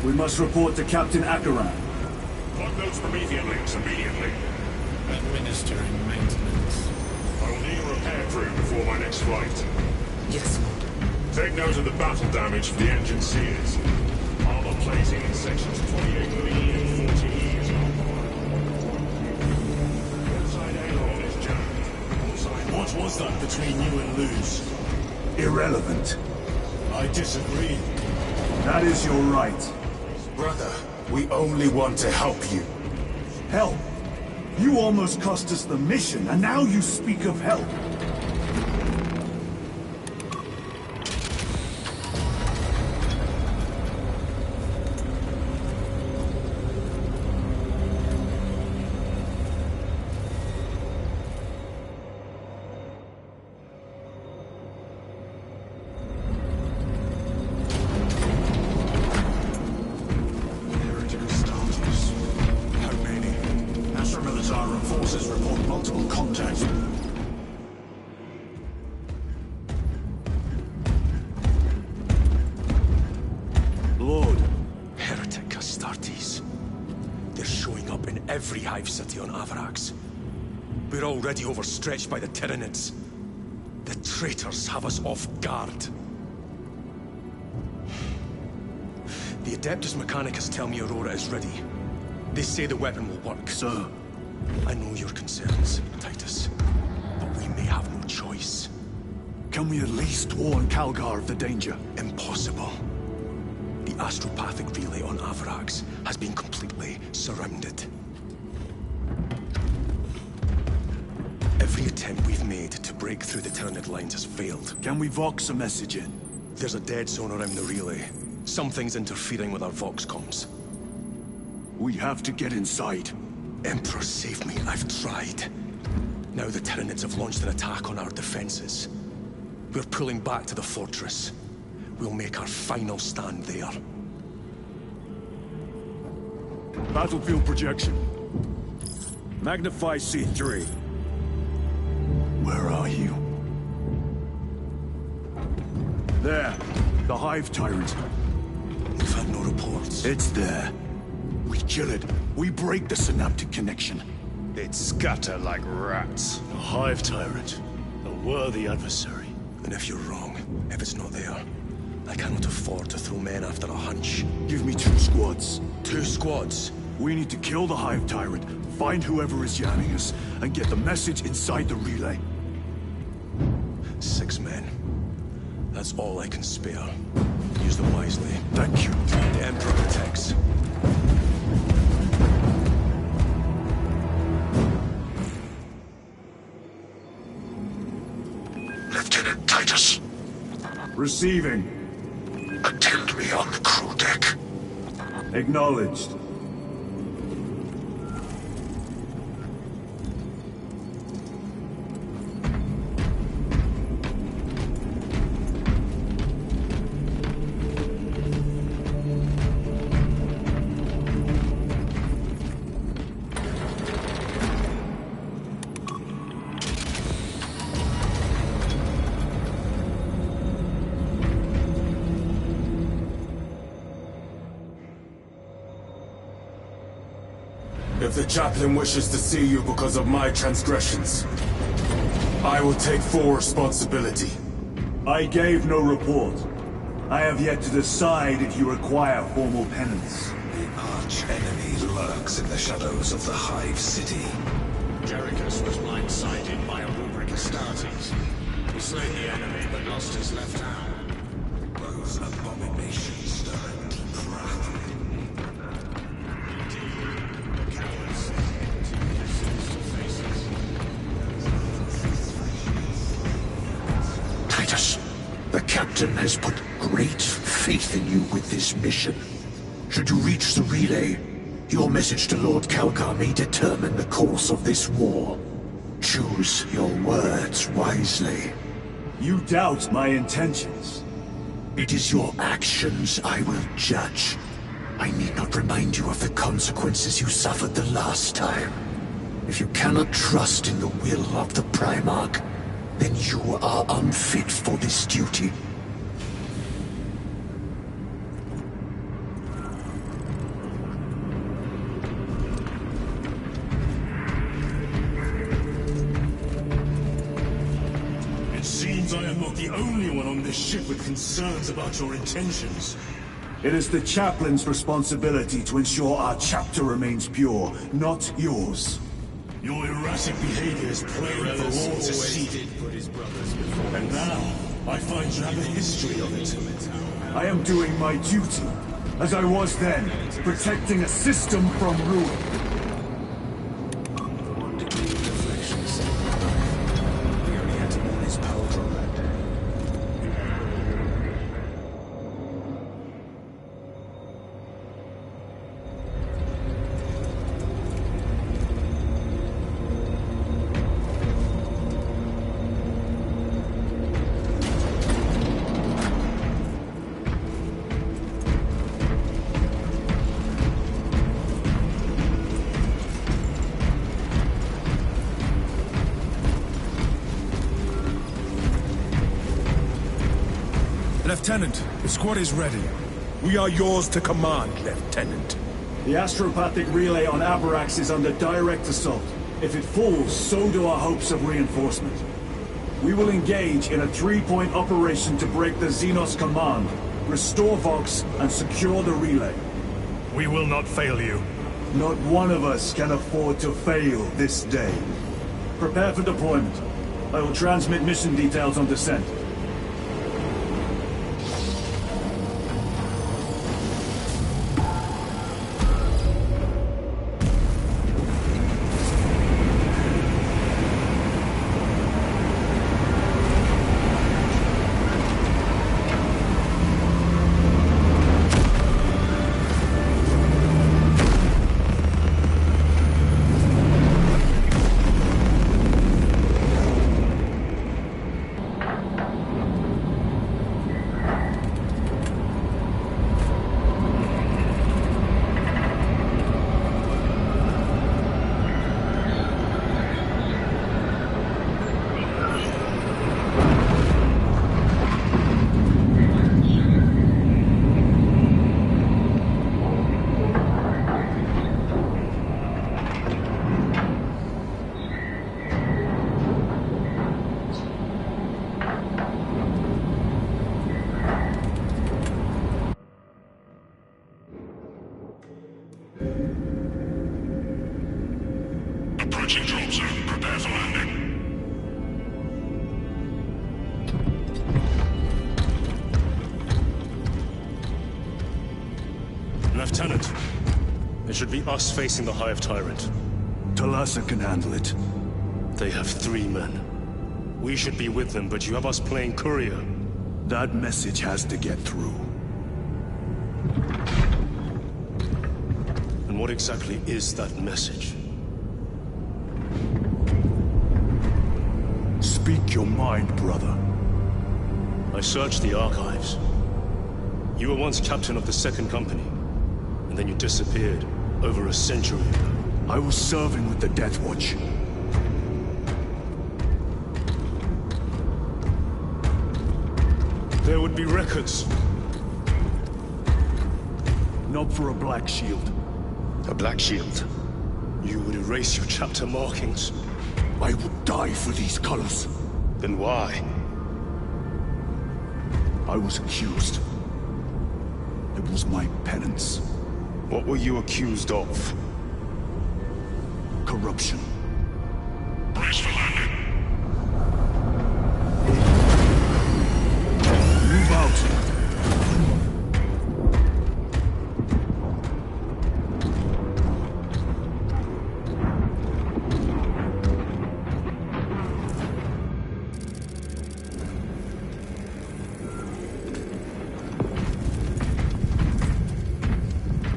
We must report to Captain Akaran. Log those Promethean links immediately. Administering maintenance. I will need a repair crew before my next flight. Yes, Lord. Take note of the battle damage for the engine sears. Armor plating in sections 28B and 40 is inside aileron is jammed. What was that between you and Luz? Irrelevant. I disagree. That is your right. Brother, we only want to help you. Help? You almost cost us the mission, and now you speak of help. Every hive city on Avarax. We're already overstretched by the Tyranids. The traitors have us off guard. The Adeptus Mechanicus tell me Aurora is ready. They say the weapon will work. Sir. I know your concerns, Titus, but we may have no choice. Can we at least warn Calgar of the danger? Impossible. The astropathic relay on Avarax has been completely surrounded. Every attempt we've made to break through the Tyranid lines has failed. Can we vox a message in? There's a dead zone around the relay. Something's interfering with our vox comms. We have to get inside. Emperor, save me. I've tried. Now the Tyranids have launched an attack on our defenses. We're pulling back to the fortress. We'll make our final stand there. Battlefield projection. Magnify C3. Where are you? There. The Hive Tyrant. We've had no reports. It's there. We kill it. We break the synaptic connection. It scatter like rats. A Hive Tyrant. A worthy adversary. And if you're wrong, if it's not there, I cannot afford to throw men after a hunch. Give me 2 squads. 2 squads? We need to kill the Hive Tyrant, find whoever is jamming us, and get the message inside the relay. 6 men. That's all I can spare. Use them wisely. Thank you. The Emperor protects. Lieutenant Titus. Receiving. Attend me on the crew deck. Acknowledged. If the chaplain wishes to see you because of my transgressions, I will take full responsibility. I gave no report. I have yet to decide if you require formal penance. The arch-enemy lurks in the shadows of the Hive City. Jerichus was blindsided by a rubric Astartes. He slayed the enemy, but lost his left hand. Those abominations stir a deep wrath. Titus, the captain has put great faith in you with this mission. Should you reach the relay, your message to Lord Calgar may determine the course of this war. Choose your words wisely. You doubt my intentions. It is your actions I will judge. I need not remind you of the consequences you suffered the last time. If you cannot trust in the will of the Primarch, then you are unfit for this duty. the only one on this ship with concerns about your intentions. It is the chaplain's responsibility to ensure our chapter remains pure, not yours. Your erratic behavior is plain for all to see. And now, I find you have a history of it. I am doing my duty, as I was then, protecting a system from ruin. Lieutenant, the squad is ready. We are yours to command, Lieutenant. The astropathic relay on Abarax is under direct assault. If it falls, so do our hopes of reinforcement. We will engage in a three-point operation to break the Xenos command, restore Vox, and secure the relay. We will not fail you. Not one of us can afford to fail this day. Prepare for deployment. I will transmit mission details on descent. Approaching drop zone. Prepare for landing. Lieutenant, it should be us facing the Hive Tyrant. Talassa can handle it. They have 3 men. We should be with them, but you have us playing courier. That message has to get through. And what exactly is that message? Speak your mind, brother. I searched the archives. You were once captain of the Second Company, and then you disappeared over a century ago. I was serving with the Death Watch. There would be records. Not for a Black Shield. A Black Shield? You would erase your chapter markings. I would die for these colors. Then why? I was accused. It was my penance. What were you accused of? Corruption. Brace for landing. Move out.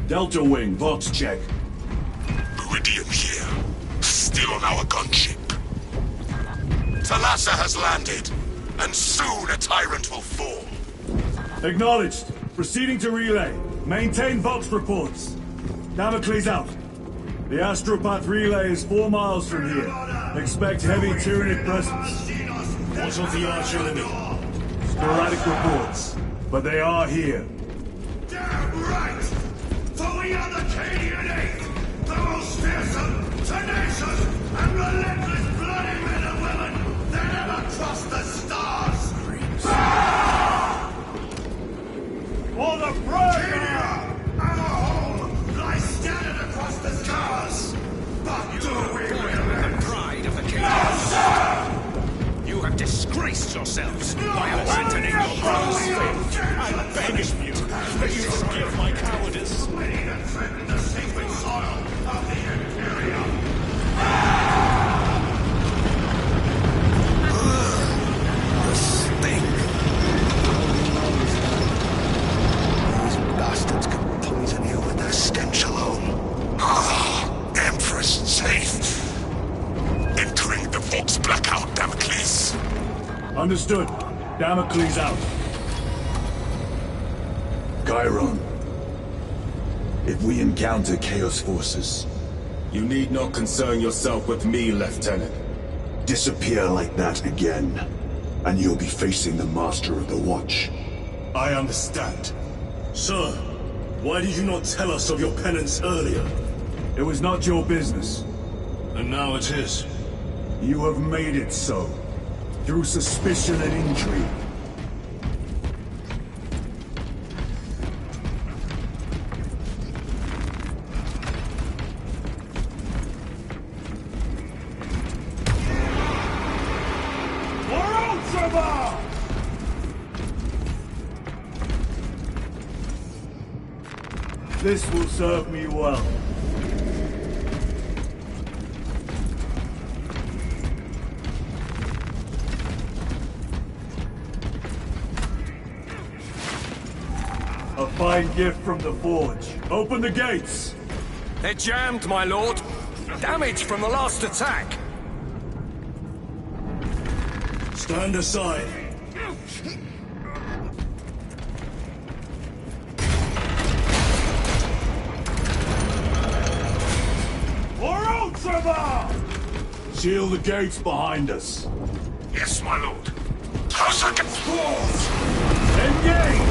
Delta Wing, Vox check. Meridian here. Still on our gunship. Talassa has landed, and soon a tyrant will fall. Acknowledged. Proceeding to relay. Maintain Vox reports. Damocles out. The Astropath relay is 4 miles from here. Expect heavy Tyranid presence. What of the arch enemy? Sporadic reports, but they are here. Damn right! For we are the Cadian Eighth, the most fearsome, tenacious, and relentless bloody men and women that ever crossed the stars! sacrifice yourselves by abandoning your brother's faith. I beg of you that you forgive my cowardice. We defend the sacred soil of the Imperium. The stink! These bastards can poison you with their stench alone. Empress safe. Entering the Vox blackout, Damocles. Understood. Damocles out. Chiron. If we encounter Chaos forces, You need not concern yourself with me, Lieutenant. disappear like that again, and you'll be facing the Master of the Watch. I understand. Sir, why did you not tell us of your penance earlier? It was not your business. And now it is. You have made it so. Through suspicion and intrigue. This will serve me well. A fine gift from the Forge. Open the gates! They're jammed, my lord. Damage from the last attack. Stand aside. Shield the gates behind us. Yes, my lord. Closer can force. Engage!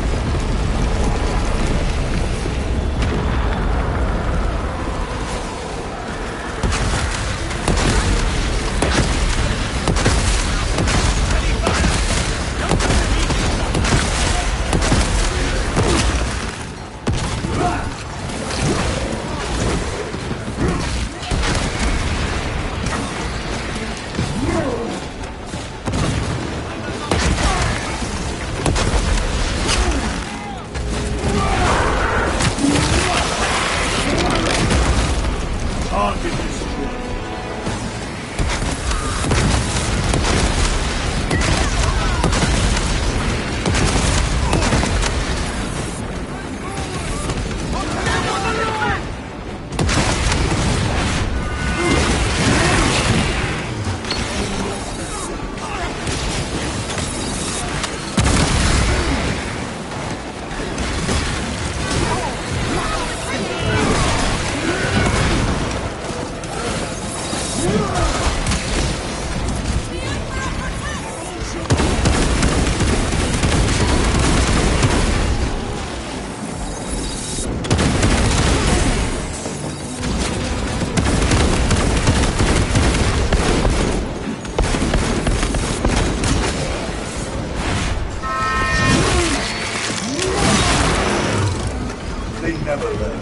They never learn.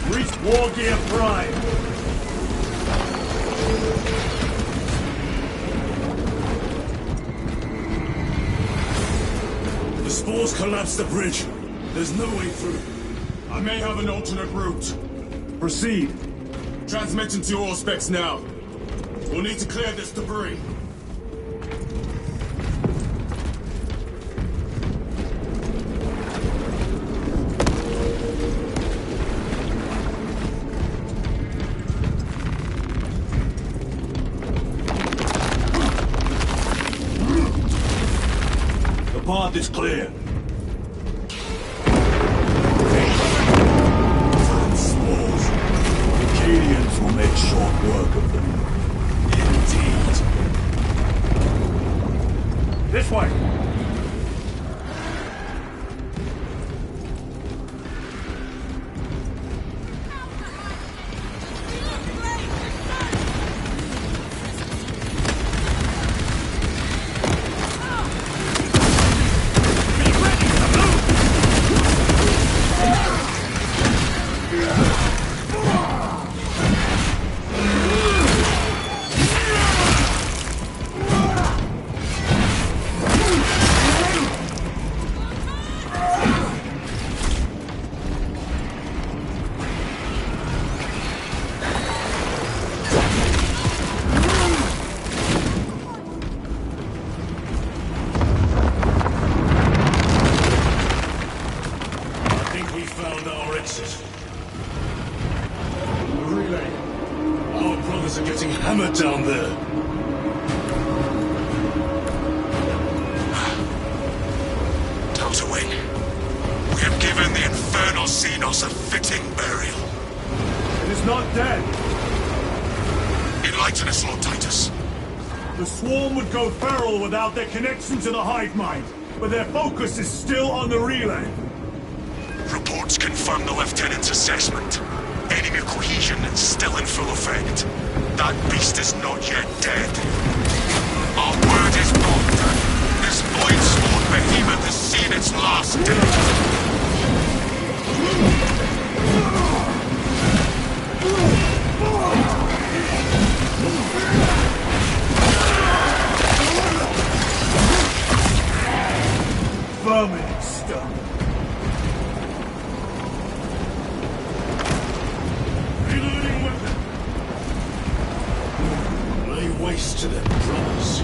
Reach War Gear Prime! The spores collapsed the bridge. There's no way through. I may have an alternate route. Proceed. Transmitting to all specs now. We'll need to clear this debris. The path is clear. Spores. The Acadians will make short work of them. Indeed. This way! we found our exit. The relay. Our brothers are getting hammered down there. Delta-Wing, we have given the infernal Xenos a fitting burial. It is not dead. Enlighten us, Lord Titus. The swarm would go feral without their connection to the hive mind, but their focus is still on the relay. Reports confirm the Lieutenant's assessment. Enemy cohesion is still in full effect. That beast is not yet dead. Our word is bond. This void-sworn behemoth has seen its last day. Vermin stuff. Reloading weapon. Lay waste to them, brothers.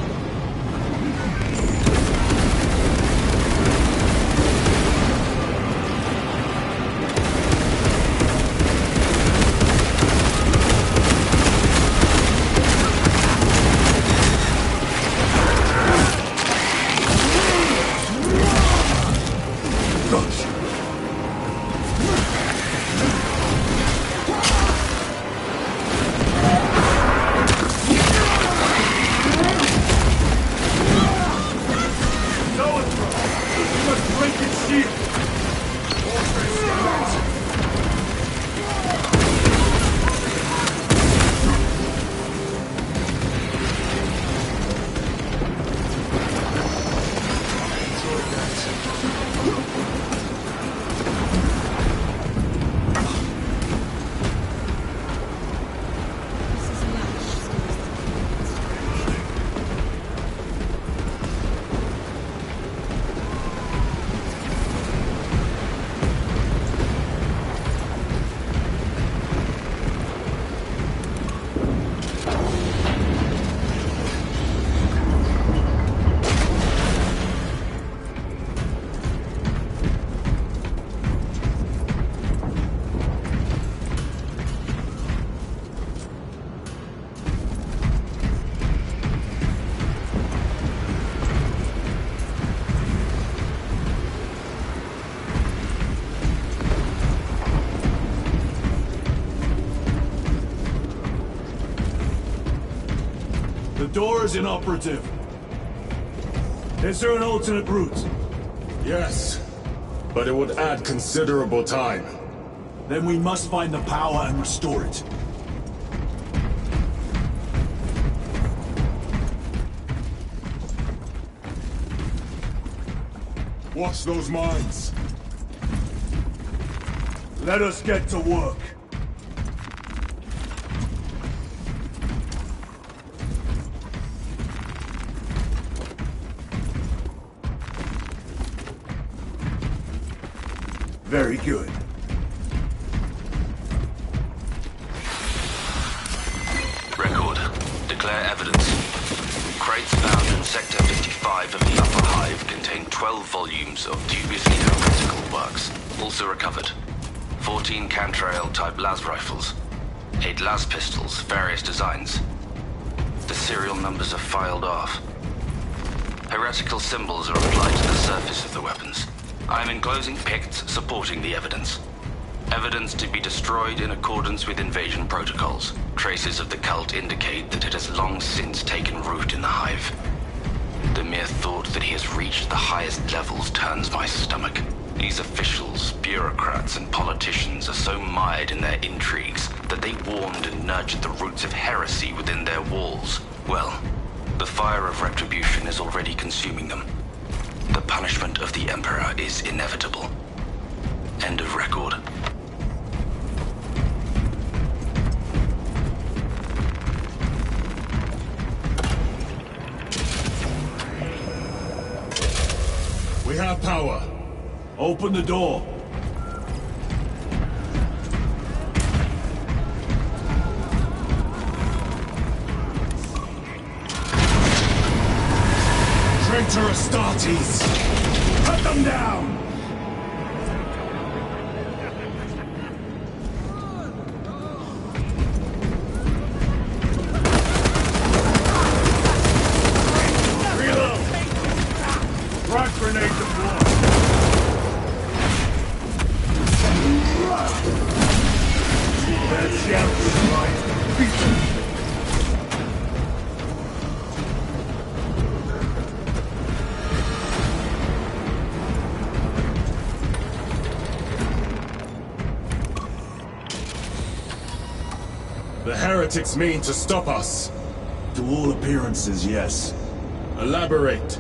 The door is inoperative. Is there an alternate route? Yes, but it would add considerable time. Then we must find the power and restore it. Watch those mines. Let us get to work. Very good. Record. Declare evidence. Crates found in Sector 55 of the Upper Hive contain 12 volumes of dubiously heretical works. Also recovered. 14 Cantrail-type las rifles. 8 las pistols, various designs. The serial numbers are filed off. Heretical symbols are applied to the surface of the weapons. I am enclosing picts supporting the evidence. Evidence to be destroyed in accordance with invasion protocols. Traces of the cult indicate that it has long since taken root in the Hive. The mere thought that he has reached the highest levels turns my stomach. These officials, bureaucrats, and politicians are so mired in their intrigues that they warmed and nurtured the roots of heresy within their walls. Well, the fire of retribution is already consuming them. The punishment of the Emperor is inevitable. End of record. We have power. Open the door. Traitor Astartes! Cut them down! The heretics mean to stop us. To all appearances, yes. Elaborate.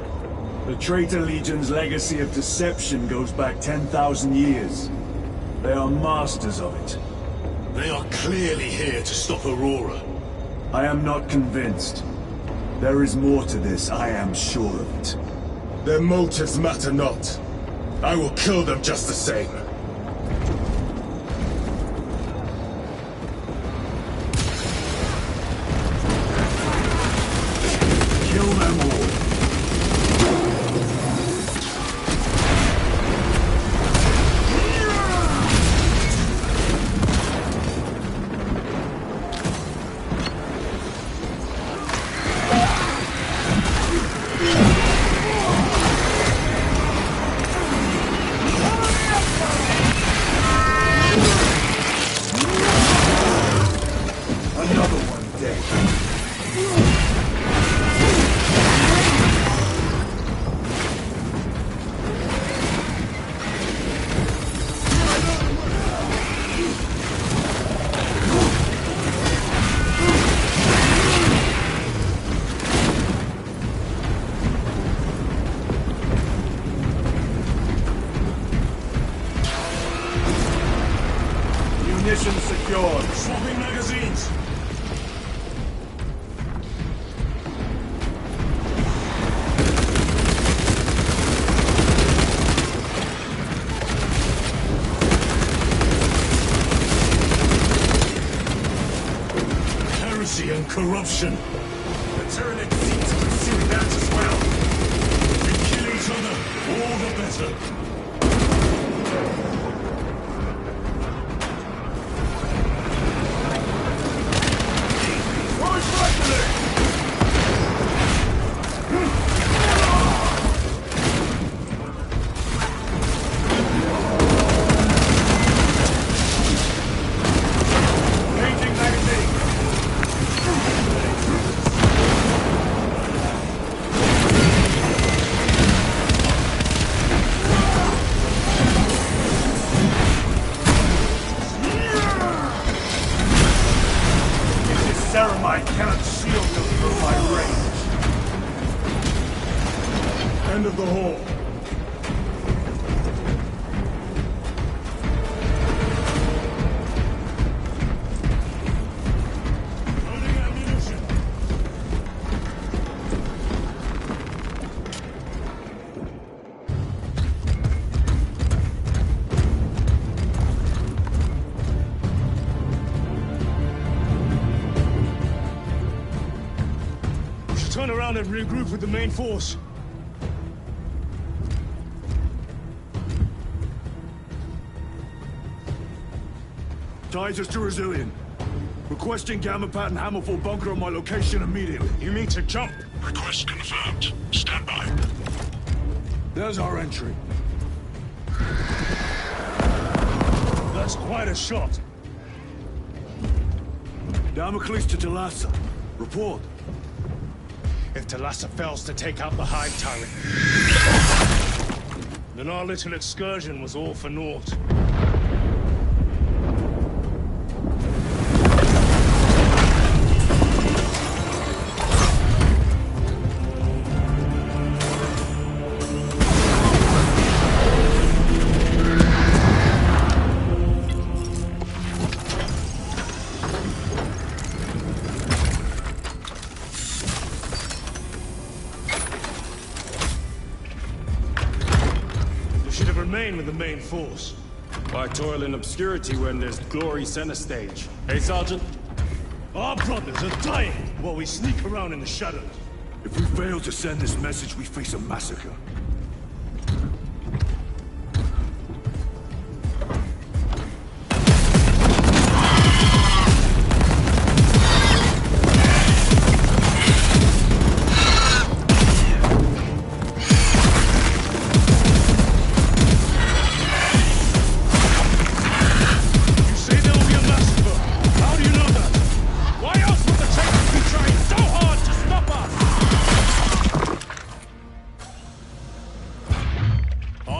The Traitor Legion's legacy of deception goes back 10,000 years. They are masters of it. They are clearly here to stop Aurora. I am not convinced. There is more to this, I am sure of it. Their motives matter not. I will kill them just the same. Kill them all. Another one dead. Munitions secured. Swapping magazines! Heresy and corruption. The Tyranids seem to have seen that as well. We kill each other, all the better. Ceramite cannot shield them through my range. End of the hall. Loading ammunition. We should turn around and regroup with the main force. Titus to Resilient. Requesting Gamma Pat and Hammerfall bunker on my location immediately. You mean to jump? Request confirmed. Stand by. There's our entry. That's quite a shot. Damocles to Talassa. Report. If Talassa fails to take out the Hive Tyrant, then our little excursion was all for naught. Remain with the main force. Why toil in obscurity when there's glory center stage? Hey, Sergeant? Our brothers are dying while we sneak around in the shadows. If we fail to send this message, we face a massacre.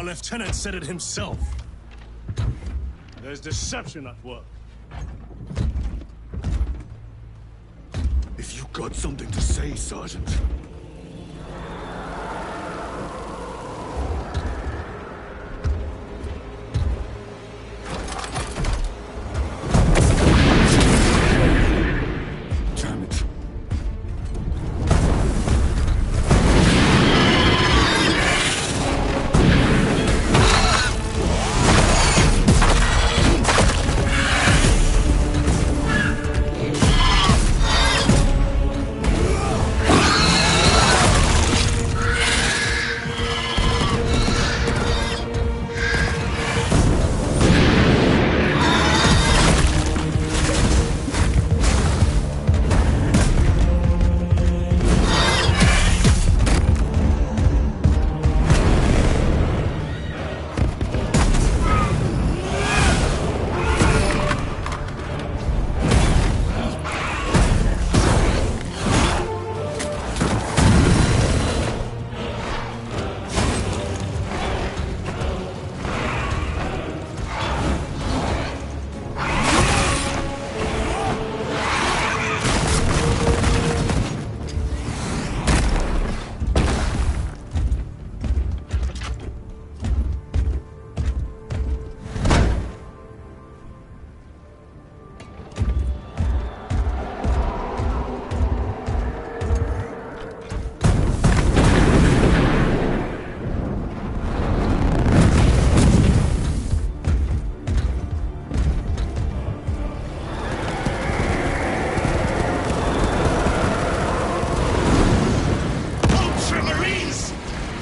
Lieutenant said it himself. There's deception at work. Got something to say, Sergeant? Damn it.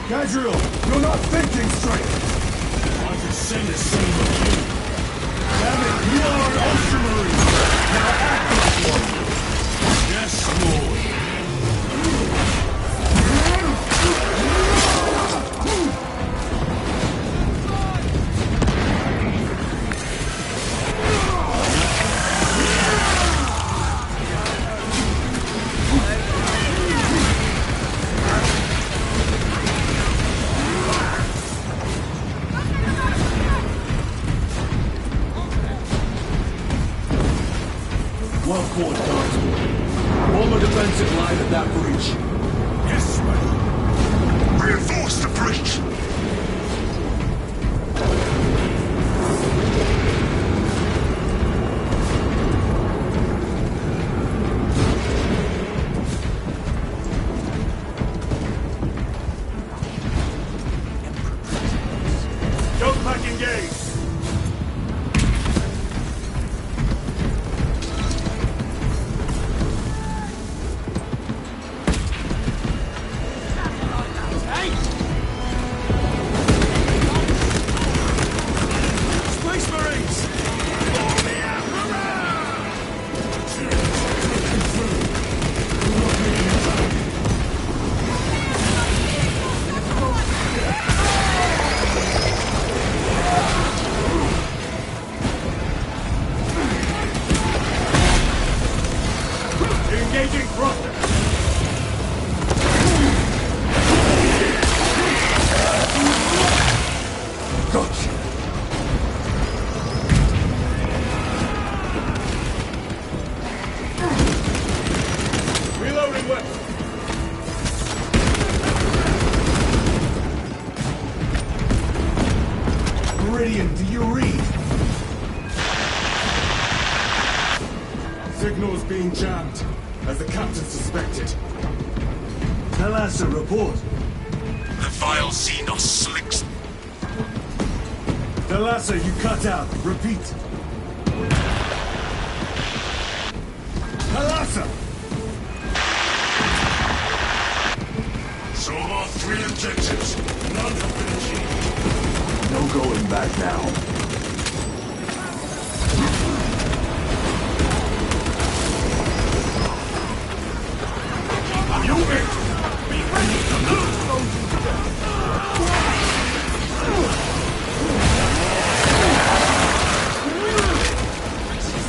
Gadriel, you're not thinking straight! I could say the same of you. Damn it, you are an Ultramarine! Now act like one! Yes, Lord. Well fought, guys. Form a defensive line at that breach. Yes, sir. Reinforce the breach! Don't back engage! Space Marines! Engaging thruster! Gotcha! Reloading weapon! Meridian, do you read? Signal's being jammed, as the captain suspected. Thalassa, report. The vile Xenos slicks. Thalassa, you cut out. Repeat. Thalassa! So far, 3 objectives. None have been achieved. No going back now. You wait! Be ready to lose those who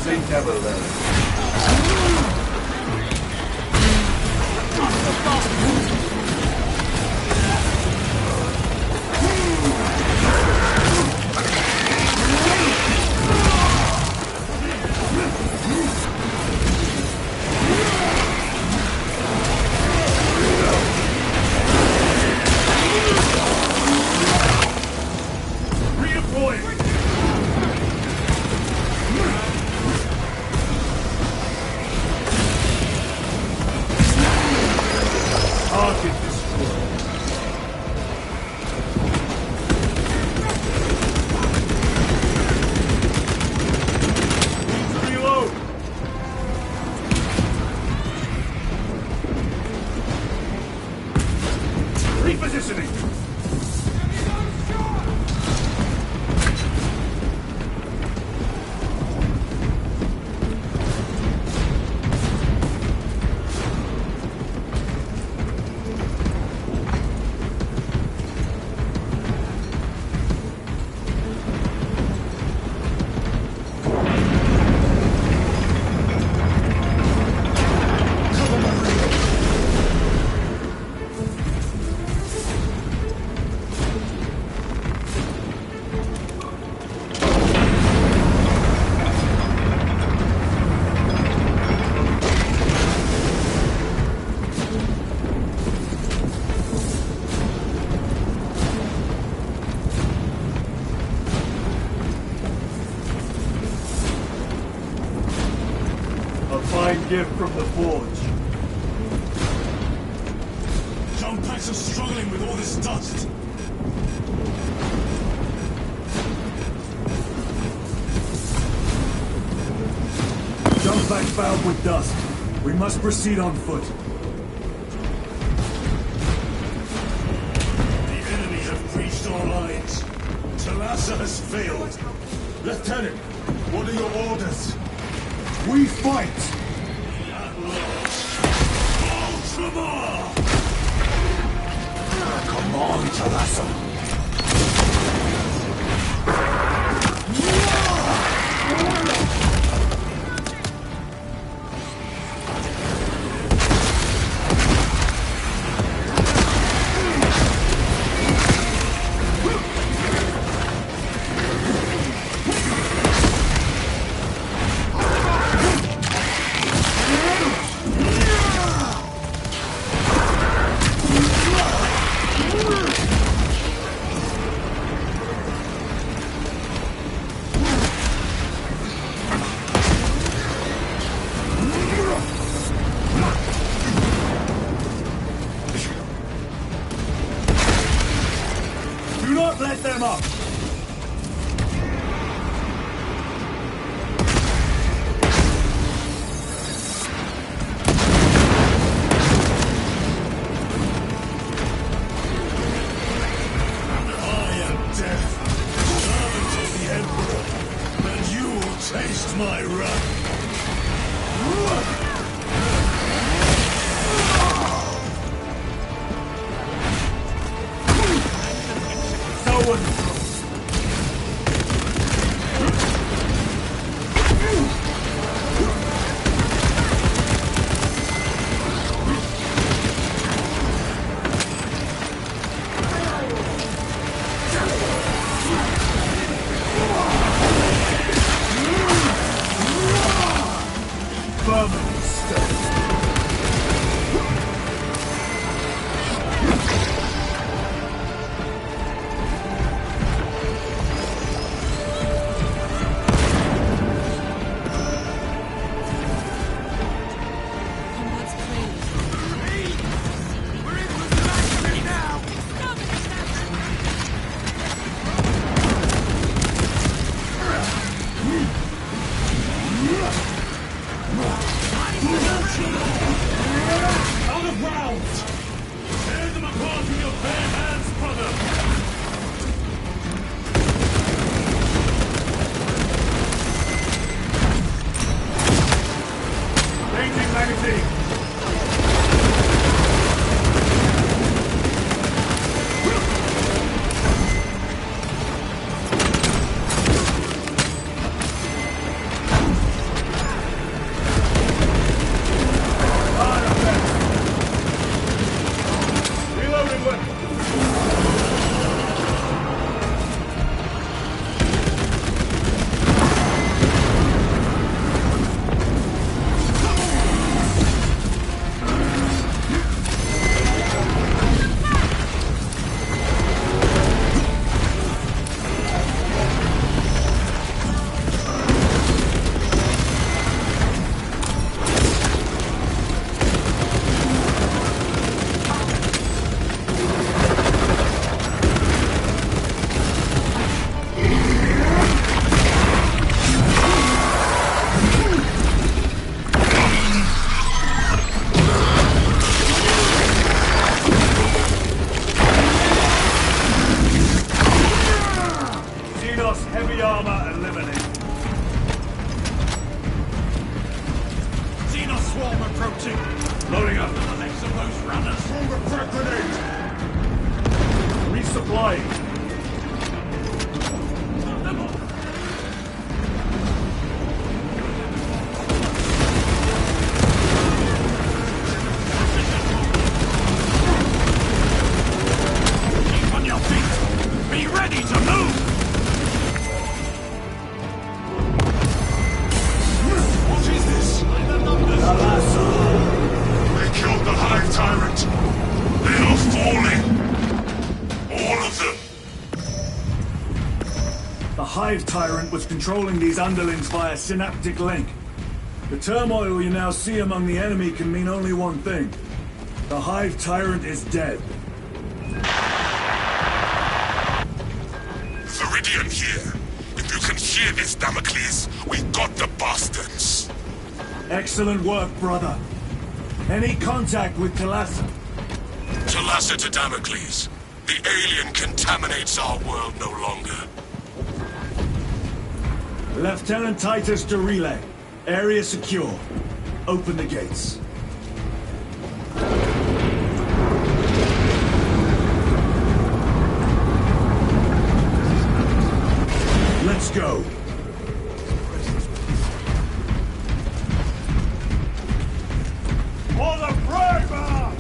They never learn. fine gift from the Forge. Jump packs are struggling with all this dust. Jump back fouled with dust. We must proceed on foot. The enemy have breached our lines. Talassa has failed. Lieutenant, what are your orders? We fight! At last. Ultramar! Come on, Talassa. Do not let them up! I am death, servant of the Emperor, and you will taste my wrath. No one... Vermin stone. Out of rounds! Tear them apart with your bare hands, brother! Changing magazine. Reloading weapon. Heavy armor eliminated. Xenos swarm approaching! Loading up. The legs of those runners! Throw the frag grenade! Resupplying. Keep on your feet! Be ready to move! What is this? They killed the Hive Tyrant. They are falling. All of them. The Hive Tyrant was controlling these underlings via synaptic link. The turmoil you now see among the enemy can mean only one thing. The Hive Tyrant is dead. Viridian here. If you can hear this, Damocles, we got the bastards. Excellent work, brother. Any contact with Talassa? Talassa to Damocles. The alien contaminates our world no longer. Lieutenant Titus to relay. Area secure. Open the gates. Let's go. For the Primer!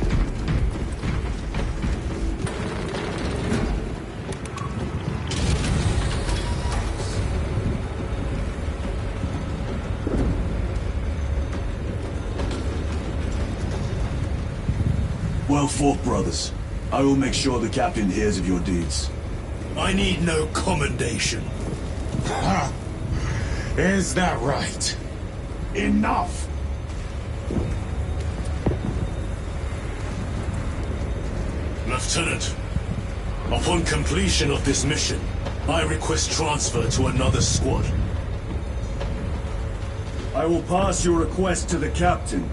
Well fought, brothers. I will make sure the captain hears of your deeds. I need no commendation. Is that right? Enough! Lieutenant, upon completion of this mission, I request transfer to another squad. I will pass your request to the captain.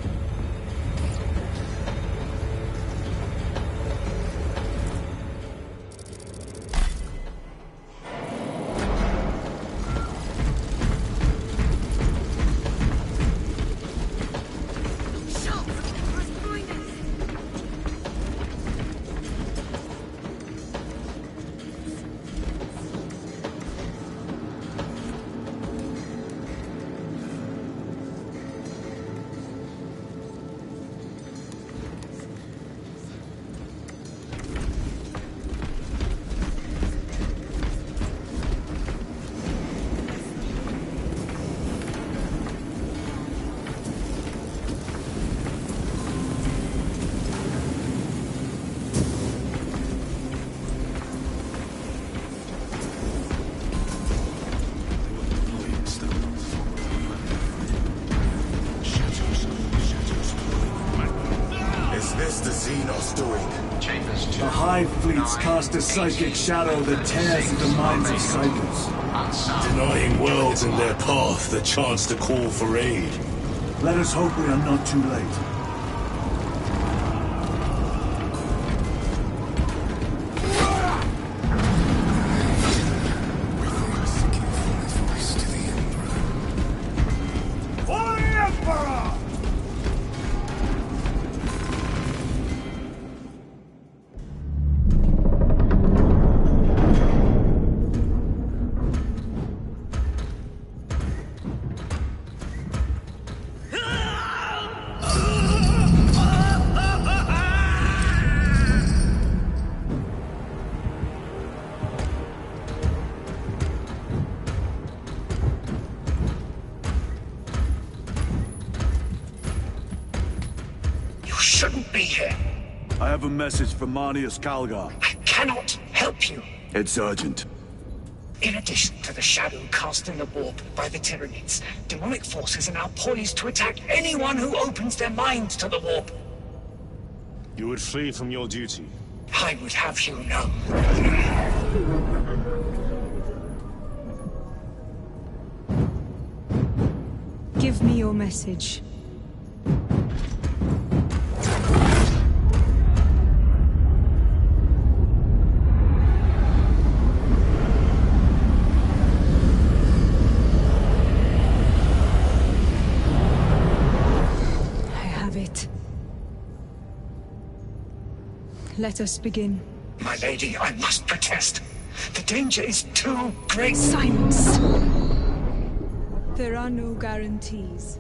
The Hive fleets cast a psychic shadow that tears at the minds of psychers. Denying worlds in their path the chance to call for aid. Let us hope we are not too late. Shouldn't be here. I have a message from Marnius Calgar. I cannot help you. It's urgent. In addition to the shadow cast in the warp by the Tyranids, demonic forces are now poised to attack anyone who opens their mind to the warp. You would flee from your duty. I would have you know. Give me your message. Let us begin. My lady, I must protest. The danger is too great. Silence! There are no guarantees.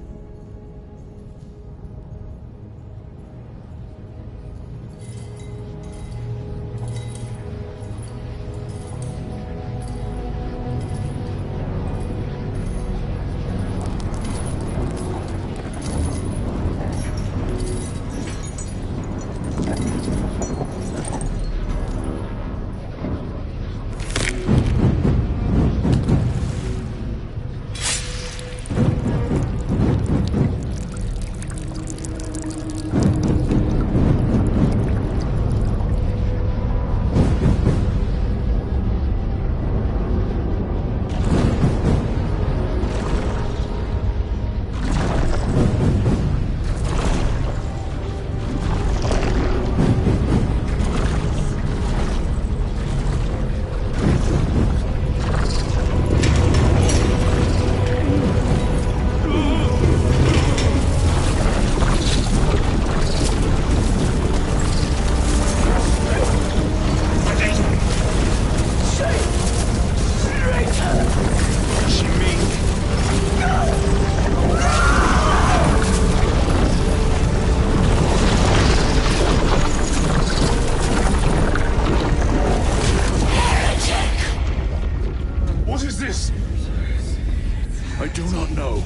I do not know.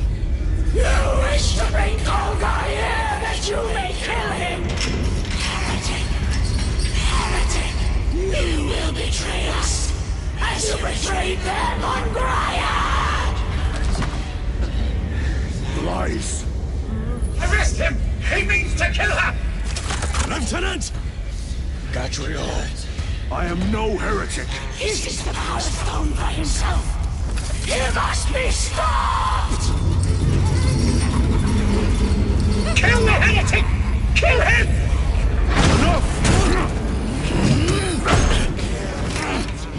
You wish to bring Golgar here that you may kill him! Heretic! Heretic! You will betray us, as you betrayed them on Graiad! Lies. Arrest him! He means to kill her! Lieutenant! Gadriel. I am no heretic. Uses the power stone by himself. He must be stopped! Kill the heretic! Kill him! Enough!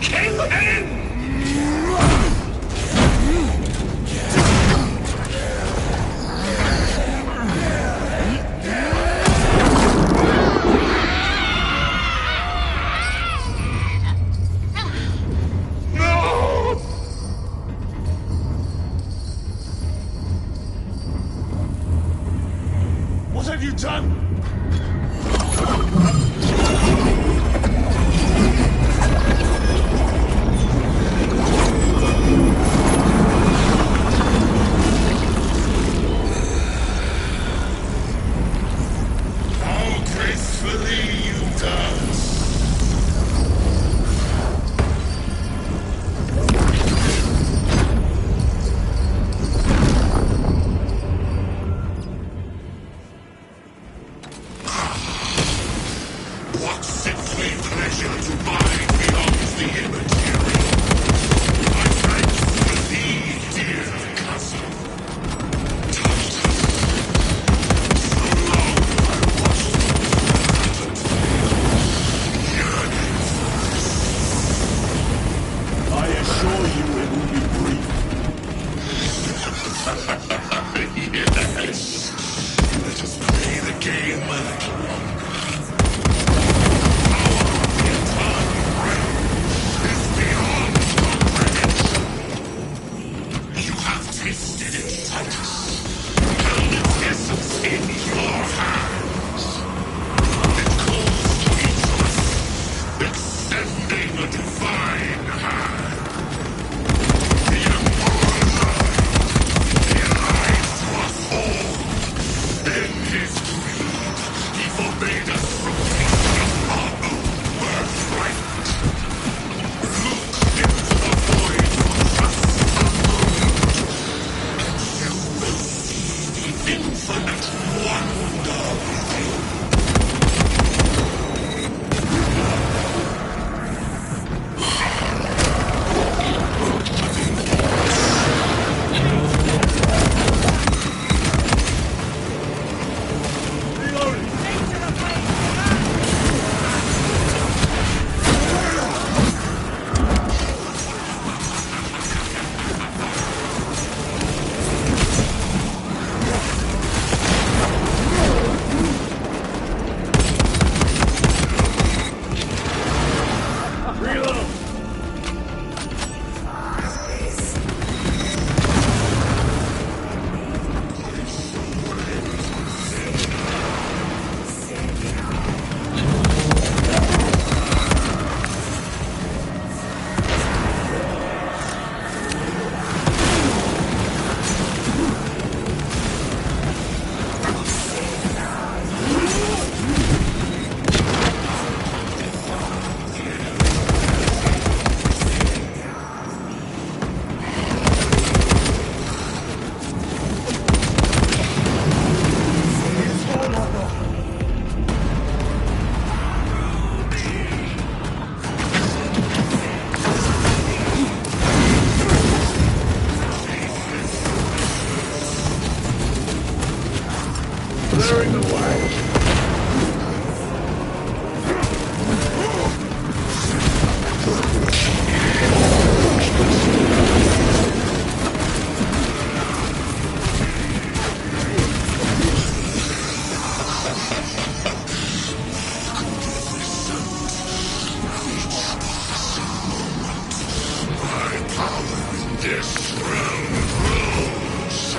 Kill him! What have you done? How gracefully you dance! What sickly pleasure to bind beyond the immaterial! My thanks for thee, dear cousin. Titus, so long I watched the yearning for I assure you it will be brief. yes. Let us play the game a little longer. You have tasted it, Titus, held its essence in your hands. It calls to each of us, extending a divine hand. The Emperor lied to us all. In his greed, he forbade us from tasting our own birthright. Look into the void for just a moment, and you will see the infinite wonder within. Clearing the way. My power in this realm grows.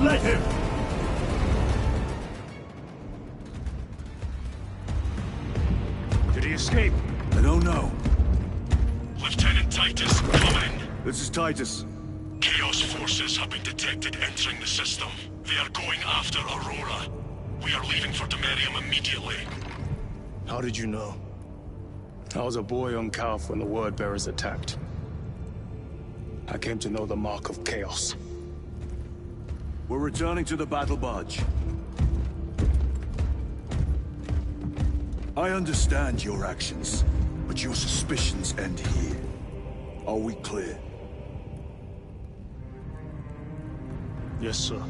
Let him! Did he escape? I don't know. Lieutenant Titus, come in. This is Titus. Chaos forces have been detected entering the system. They are going after Aurora. We are leaving for Demerium immediately. How did you know? I was a boy on Calf when the Word Bearers attacked. I came to know the mark of chaos. We're returning to the battle barge. I understand your actions, but your suspicions end here. Are we clear? Yes, sir.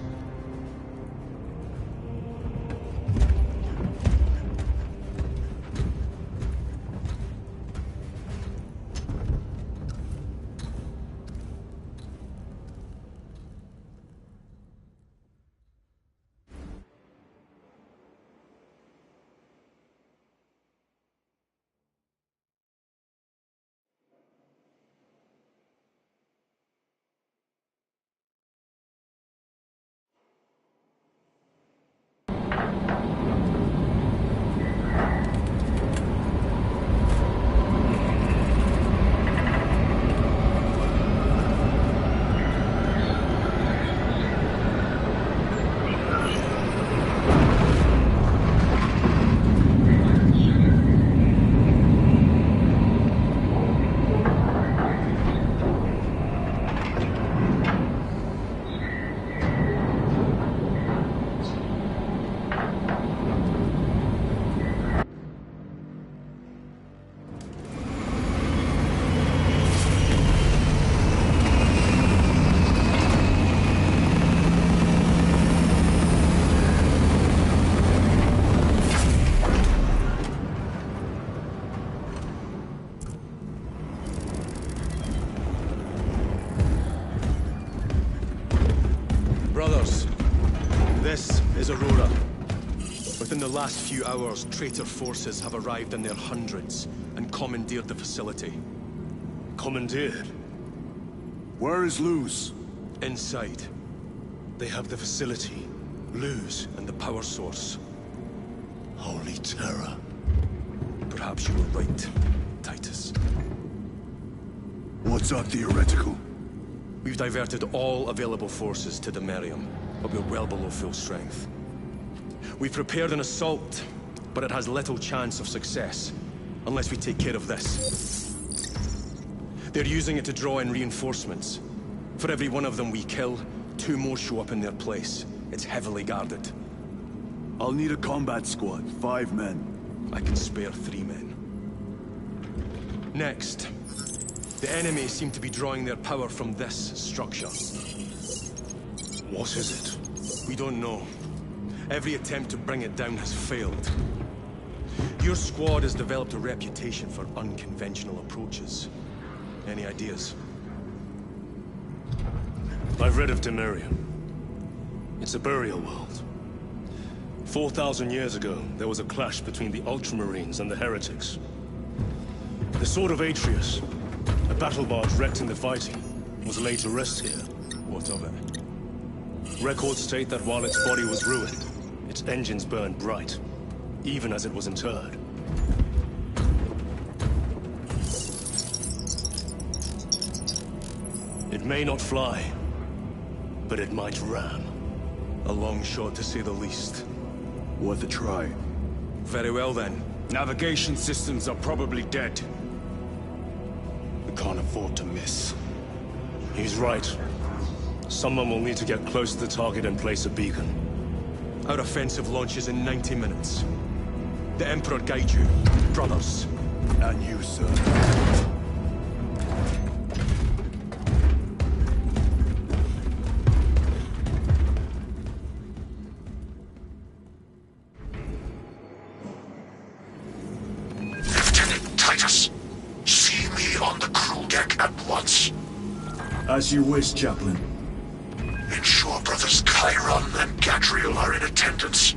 Brothers, this is Aurora. Within the last few hours, traitor forces have arrived in their hundreds and commandeered the facility. Commandeered? Where is Luz? Inside. They have the facility. Luz and the power source. Holy terror. Perhaps you were right, Titus. What's our theoretical? We've diverted all available forces to Demerium, but we're well below full strength. We've prepared an assault, but it has little chance of success, unless we take care of this. They're using it to draw in reinforcements. For every one of them we kill, 2 more show up in their place. It's heavily guarded. I'll need a combat squad, 5 men. I can spare 3 men. Next, the enemy seem to be drawing their power from this structure. What is it? We don't know. Every attempt to bring it down has failed. Your squad has developed a reputation for unconventional approaches. Any ideas? I've read of Demerium. It's a burial world. 4,000 years ago, there was a clash between the Ultramarines and the Heretics. The Sword of Atreus, a battle barge wrecked in the fighting, was laid to rest here. What of it? Records state that while its body was ruined, its engines burned bright, even as it was interred. It may not fly, but it might ram. A long shot, to say the least. Worth a try. Very well, then. Navigation systems are probably dead. We can't afford to miss. He's right. Someone will need to get close to the target and place a beacon. Our offensive launches in 90 minutes. The Emperor guide you, brothers. And you, sir. Lieutenant Titus, see me on the crew deck at once. As you wish, Chaplain. Ensure brothers Chiron and Gadriel are in attendance.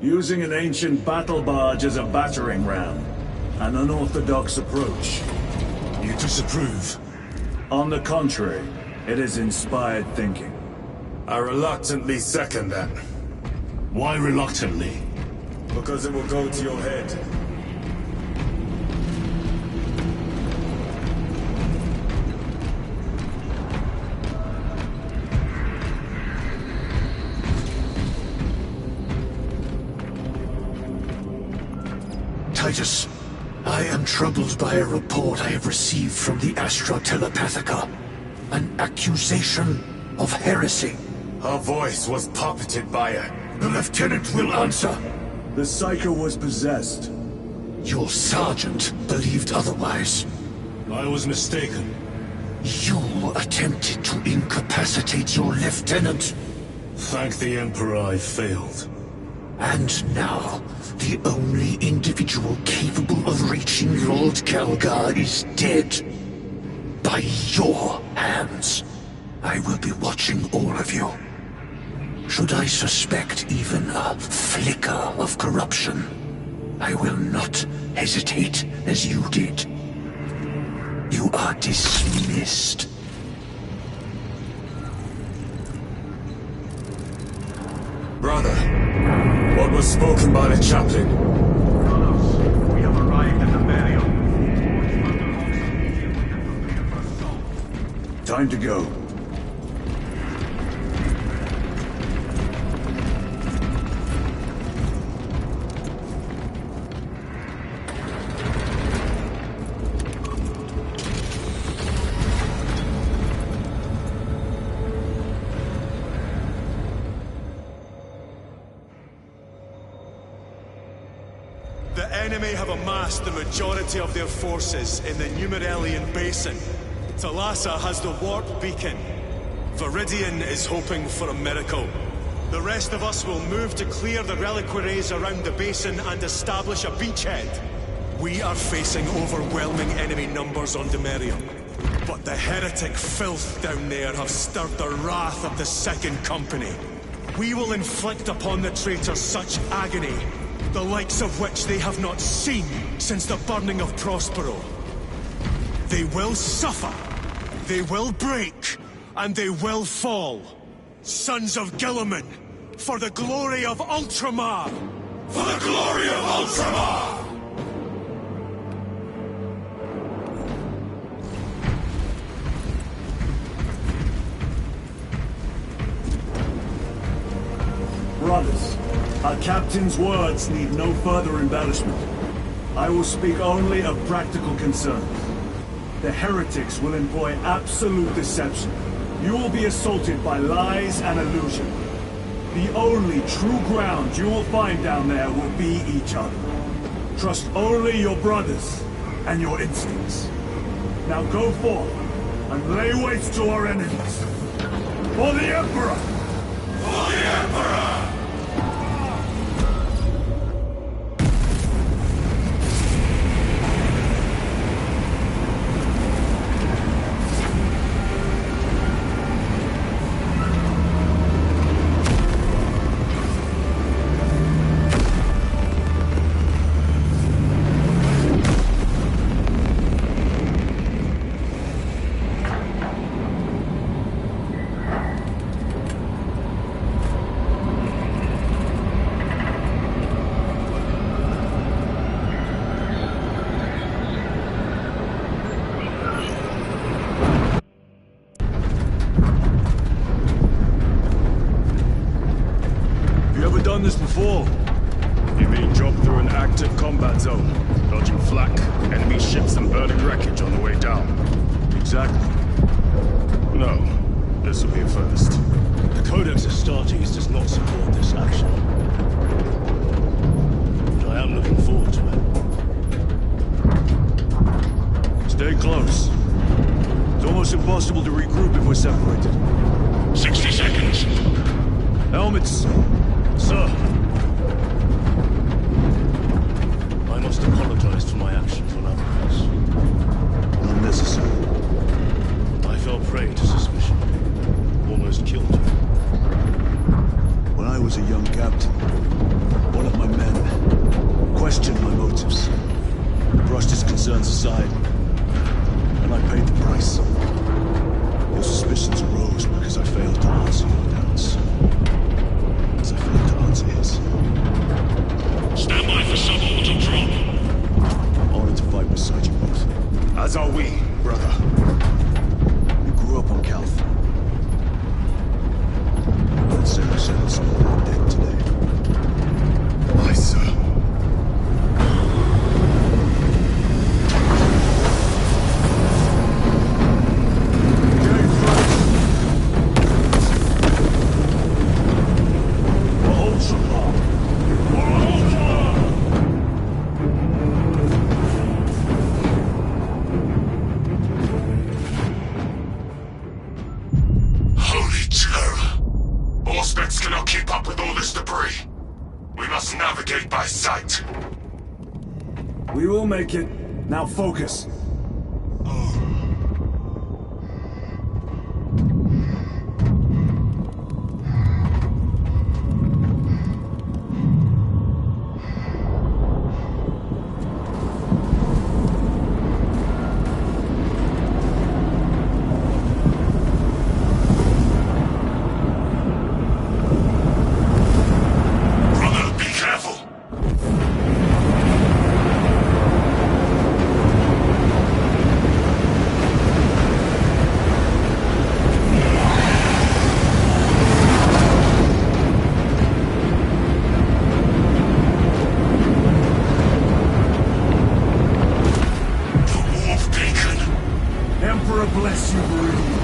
Using an ancient battle barge as a battering ram. An unorthodox approach. You disapprove? On the contrary, it is inspired thinking. I reluctantly second that. Why reluctantly? Because it will go to your head. Titus, I am troubled by a report I have received from the Astra Telepathica. An accusation of heresy. Her voice was puppeted by her. The lieutenant will answer. The Psycho was possessed. Your sergeant believed otherwise. I was mistaken. You attempted to incapacitate your lieutenant. Thank the Emperor I failed. And now, the only individual capable of reaching Lord Calgar is dead. By your hands. I will be watching all of you. Should I suspect even a flicker of corruption, I will not hesitate as you did. You are dismissed. Brother, what was spoken by the chaplain? We have arrived at the barrier. Time to go. The enemy have amassed the majority of their forces in the Numeralian Basin. Thalassa has the warp beacon. Viridian is hoping for a miracle. The rest of us will move to clear the reliquaries around the basin and establish a beachhead. We are facing overwhelming enemy numbers on Demerium. But the heretic filth down there have stirred the wrath of the Second Company. We will inflict upon the traitors such agony, the likes of which they have not seen since the burning of Prospero. They will suffer, they will break, and they will fall. Sons of Guilliman, for the glory of Ultramar! For the glory of Ultramar! Brothers, our captain's words need no further embellishment. I will speak only of practical concerns. The heretics will employ absolute deception. You will be assaulted by lies and illusion. The only true ground you will find down there will be each other. Trust only your brothers and your instincts. Now go forth and lay waste to our enemies. For the Emperor! For the Emperor! Done this before. You mean drop through an active combat zone, dodging flak, enemy ships and burning wreckage on the way down? Exactly. No, this will be a first. The Codex Astartes does not support this action. But I am looking forward to it. Stay close. It's almost impossible to regroup if we're separated. 60 seconds. Helmets! Sir, I must apologize for my actions on Abrax. Unnecessary. I fell prey to suspicion. Almost killed you. When I was a young captain, one of brushed his concerns aside, and I paid the price. Your suspicions arose because I failed to answer your doubts. As I failed to answer his. Stand by for suborbital drop. Honored to fight beside you both. As are we, brother. You grew up on Calth. I'd say I settled some of that debt today. Aye, sir. Holy terror! Auspex cannot keep up with all this debris. We must navigate by sight. We will make it. Now focus. Brother, be careful! The Wharf Beacon! Emperor bless you, Viridian.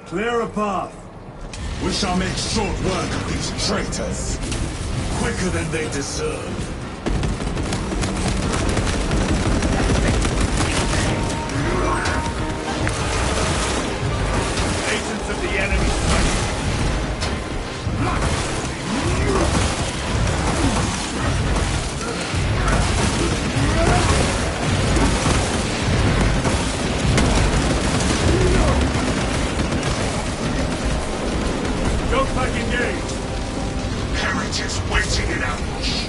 Clear a path. We shall make short work of these traitors. Quicker than they deserve. Agents of the enemy strike. Go back engaged. Heretics waiting in ambush.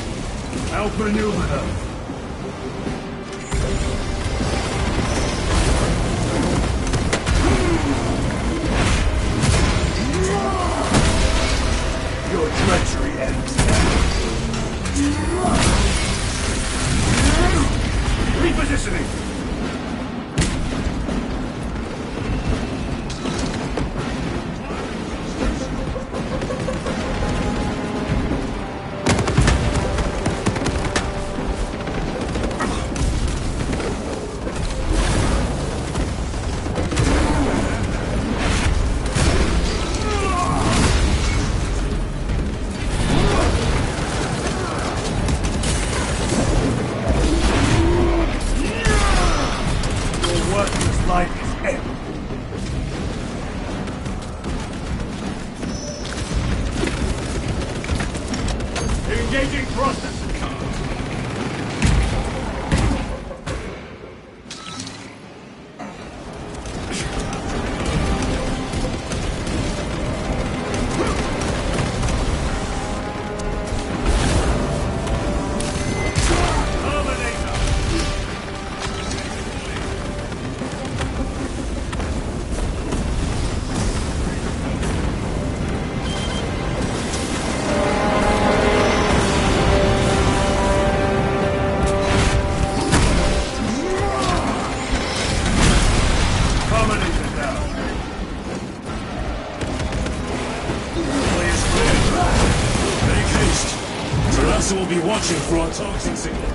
Searching for our targeting signal.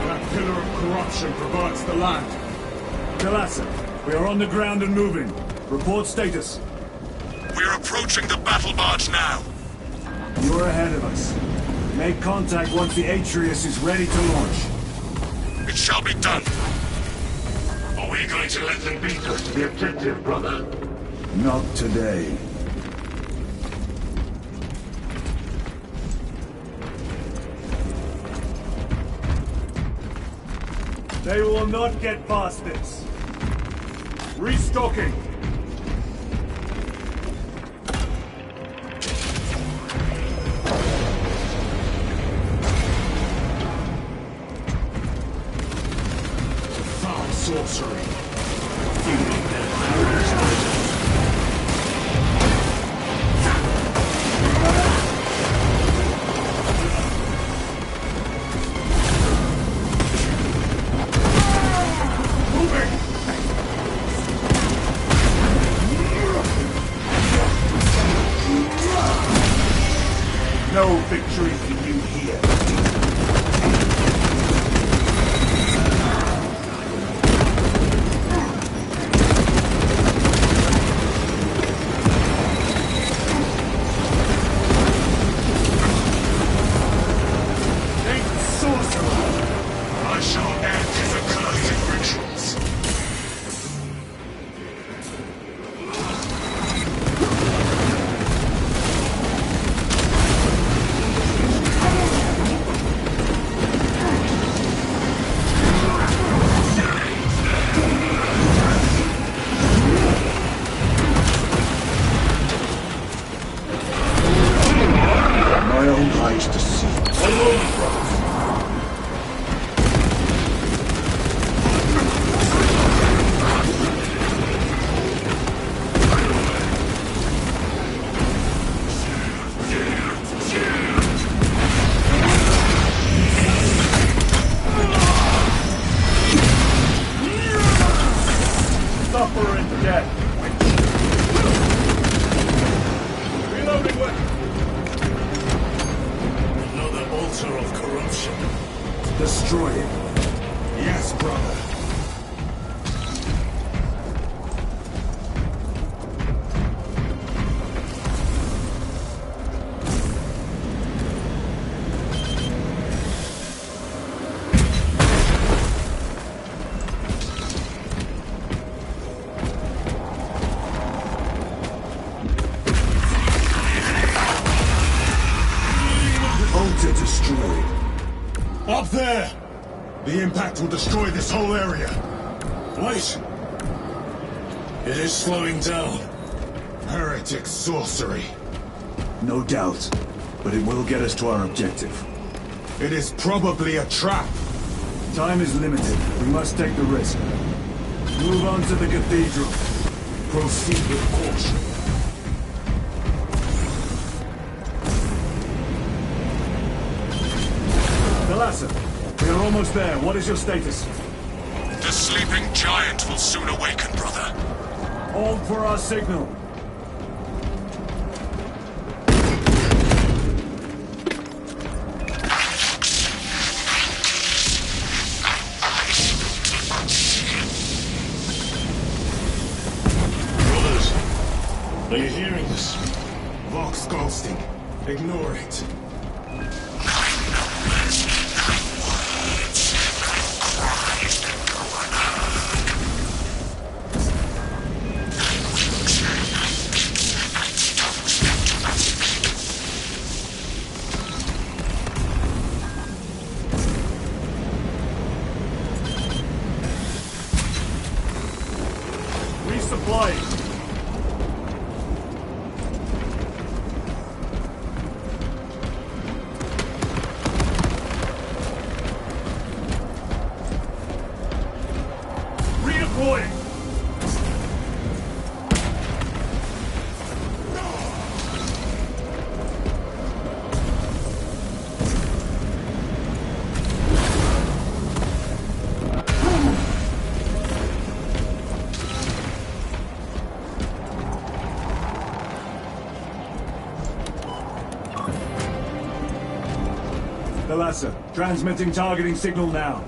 That pillar of corruption provides the land. Talassa, we are on the ground and moving. Report status. We're approaching the battle barge now. You're ahead of us. Make contact once the Atreus is ready to launch. It shall be done. Are we going to let them beat us to the objective, brother? Not today. They will not get past this. Restocking. Foul sorcery. No victory for you here. I shall end his accursed rituals. My own eyes to see. Suffer in death. Reloading weapon. Another altar of corruption. Destroy it. Yes, brother. Altar destroyed. Up there! The impact will destroy this whole area. Wait. It is slowing down. Heretic sorcery. No doubt. But it will get us to our objective. It is probably a trap. Time is limited. We must take the risk. Move on to the cathedral. Proceed with caution. Talassa, we are almost there. What is your status? The sleeping giant will soon awaken, brother. Hold for our signal. Brothers, are you hearing this? Vox ghosting. Ignore it. Resupplying. Redeploying. Talassa. Transmitting targeting signal now.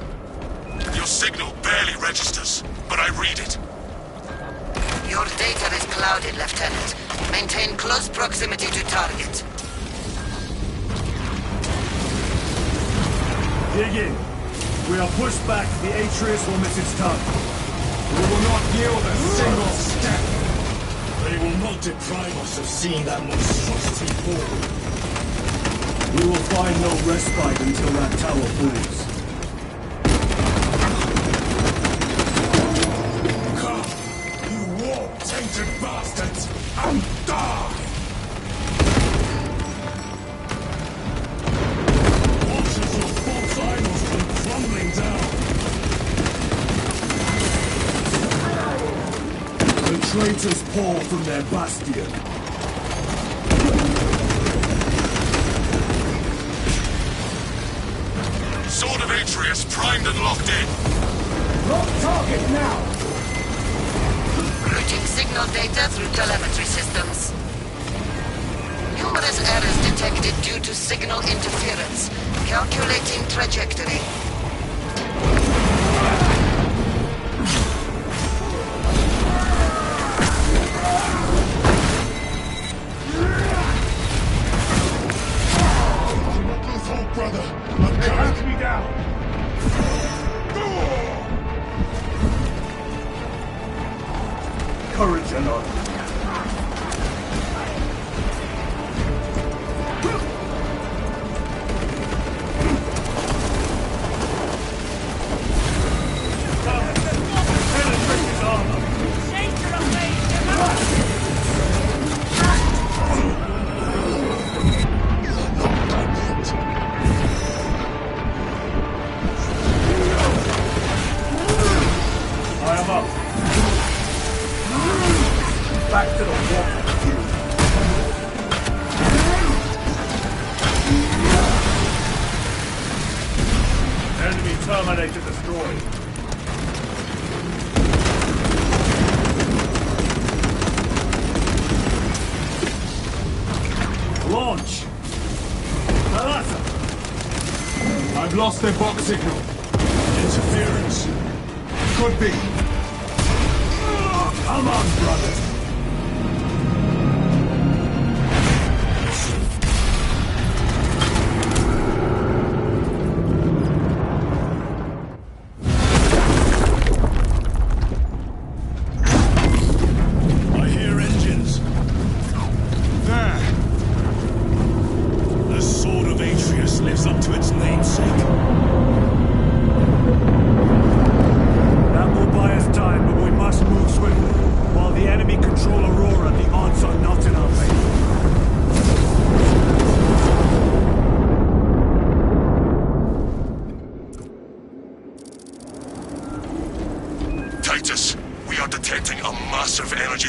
Your signal barely registers, but I read it. Your data is clouded, Lieutenant. Maintain close proximity to target. Dig in. We are pushed back. The Atreus will miss its target. We will not yield a single step. They will not deprive us of seeing that monstrosity fall. We will find no respite until that tower falls. Come, you warp-tainted bastards, and die! Watch as your false idols come crumbling down. The traitors pour from their bastion. Sword of Atreus primed and locked in. Lock target now! Routing signal data through telemetry systems. Numerous errors detected due to signal interference. Calculating trajectory. Brother, hunt me down! Courage and honor. Back to the wall. Enemy Terminator destroyed. Launch! Talassa! I've lost their box signal. Interference. Could be. Come on, brother.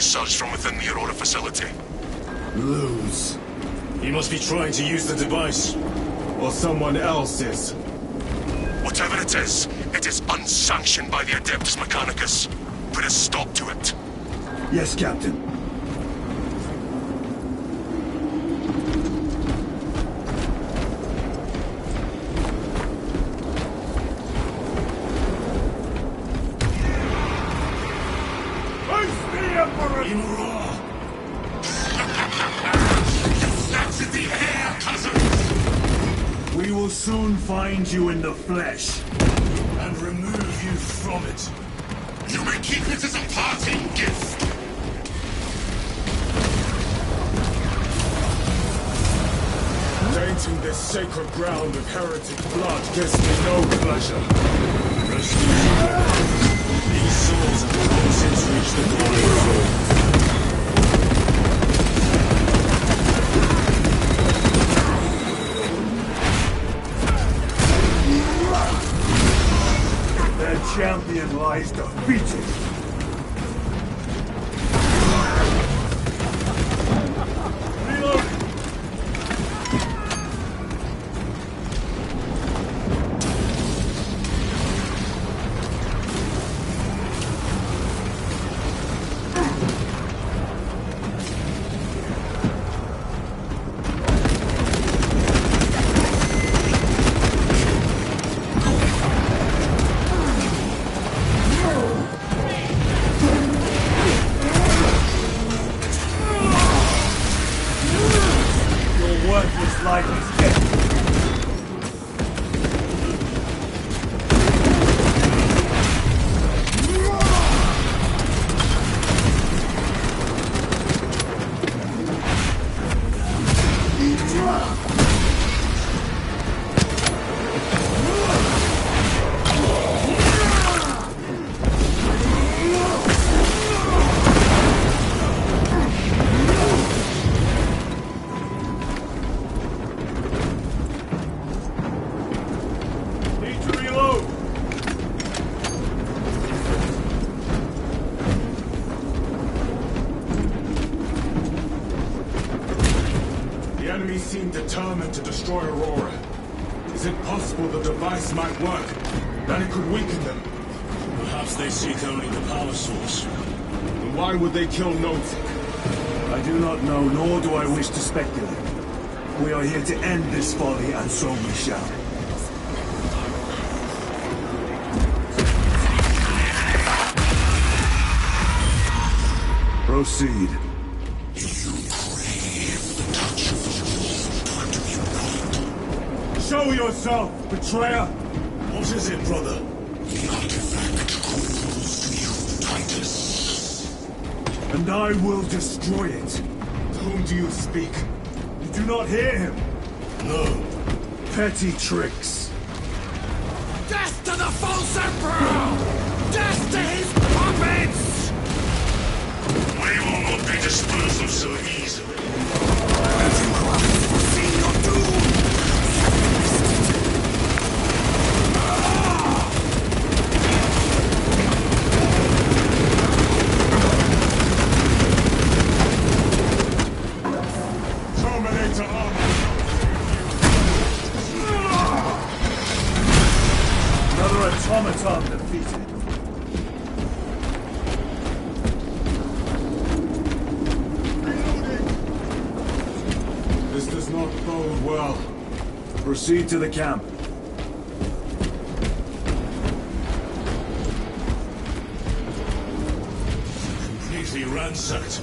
Surge from within the Aurora facility. Lose. He must be trying to use the device. Or someone else is. Whatever it is unsanctioned by the Adeptus Mechanicus. Put a stop to it. Yes, Captain. We will soon find you in the flesh. And remove you from it. You may keep it as a parting gift. Tainting this sacred ground with heretic blood gives me no pleasure. Rest assured, these souls have long since reached the glory zone. Their champion lies defeated. Reloading. seem determined to destroy Aurora. Is it possible the device might work? That it could weaken them? Perhaps they seek only the power source. Then why would they kill Nozick? I do not know, nor do I wish to speculate. We are here to end this folly, and so we shall. Proceed. Show yourself, betrayer! What is it, brother? The artifact calls to you, Titus. And I will destroy it. To whom do you speak? You do not hear him? No. Petty tricks. Death to the false emperor! Death to his puppets! We will not be disposed of so easily. Have you foreseen your doom? Terminator armor! Another automaton defeated. This does not bode well. Proceed to the camp. Completely ransacked.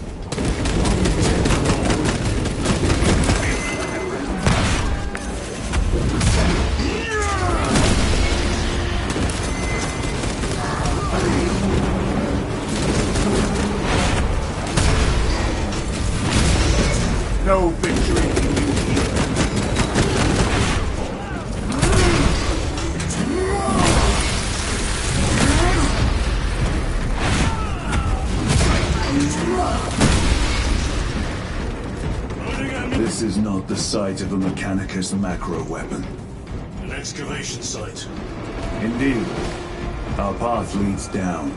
No victory can you heal. This is not the site of a Mechanicus macro weapon. An excavation site. Indeed. Our path leads down.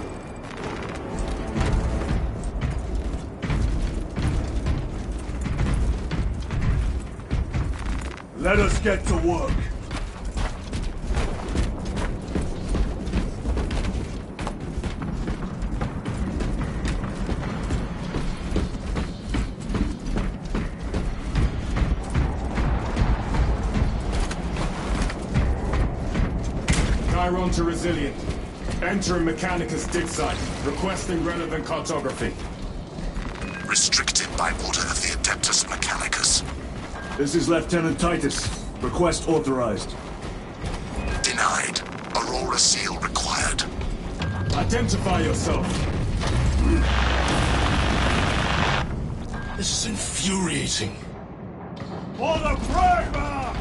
Let us get to work. Chiron to Resilient. Entering Mechanicus dig site. Requesting relevant cartography. Restricted by order of the Adeptus Mechanicus. This is Lieutenant Titus. Request authorized. Denied. Aurora seal required. Identify yourself. This is infuriating. For the Prima!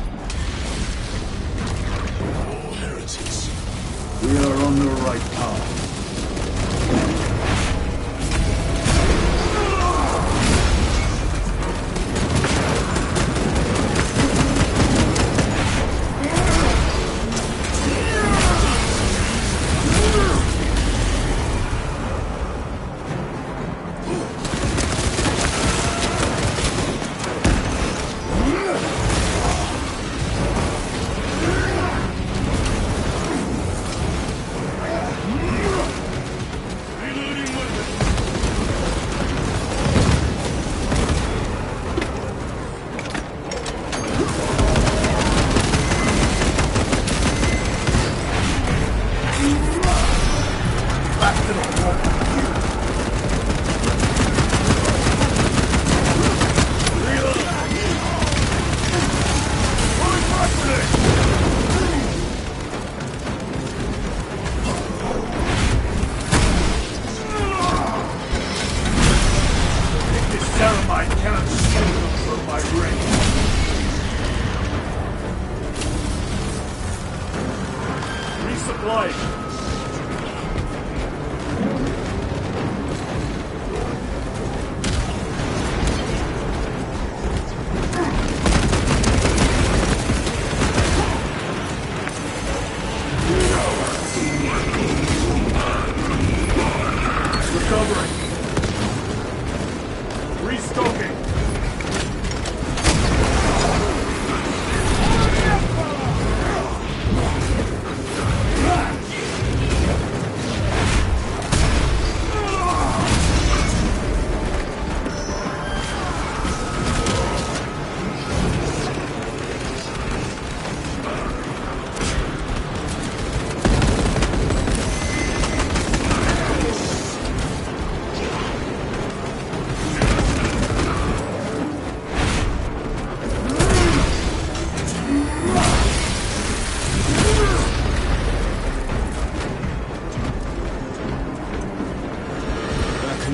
More heretics. We are on the right path.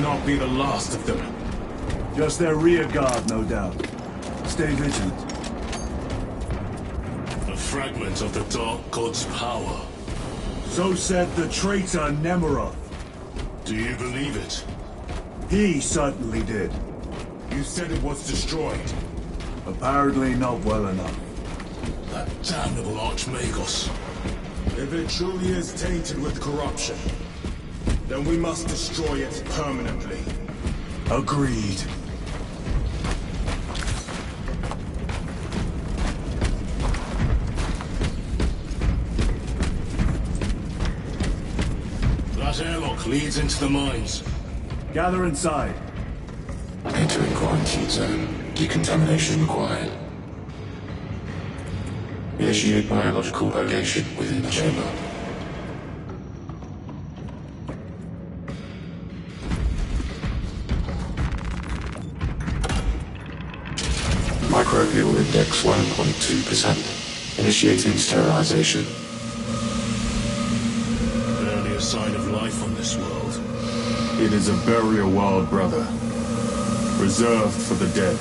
not be the last of them. Just their rear guard, no doubt. Stay vigilant. A fragment of the Dark God's power. So said the traitor Nemeroth. Do you believe it? He certainly did. You said it was destroyed. Apparently not well enough. That damnable Archmagos. If it truly is tainted with corruption, then we must destroy it permanently. Agreed. That airlock leads into the mines. Gather inside. Entering quarantine zone. Decontamination required. Initiate biological purgation within the chamber. Microbial index 1.2%. Initiating sterilization. Barely a sign of life on this world. It is a burial world, brother. Reserved for the dead.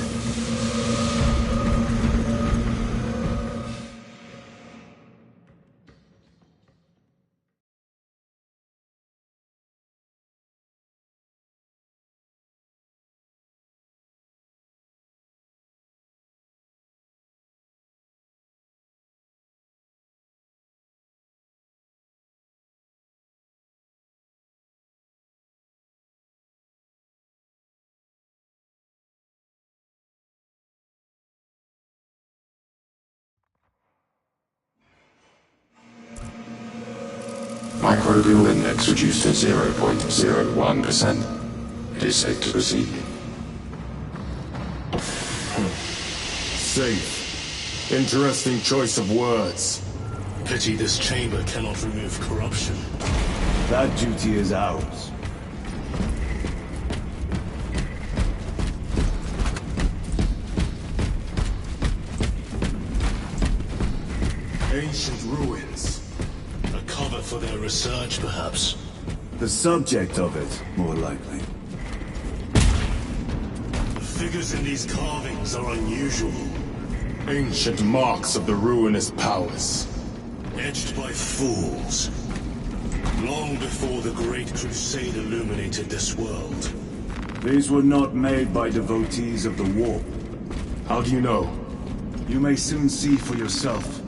Microbial index reduced to 0.01%. It is safe to proceed. Safe. Interesting choice of words. Pity this chamber cannot remove corruption. That duty is ours. Ancient ruins. A cover for their research, perhaps. The subject of it, more likely. The figures in these carvings are unusual. Ancient marks of the ruinous powers. Etched by fools. Long before the Great Crusade illuminated this world. These were not made by devotees of the warp. How do you know? You may soon see for yourself.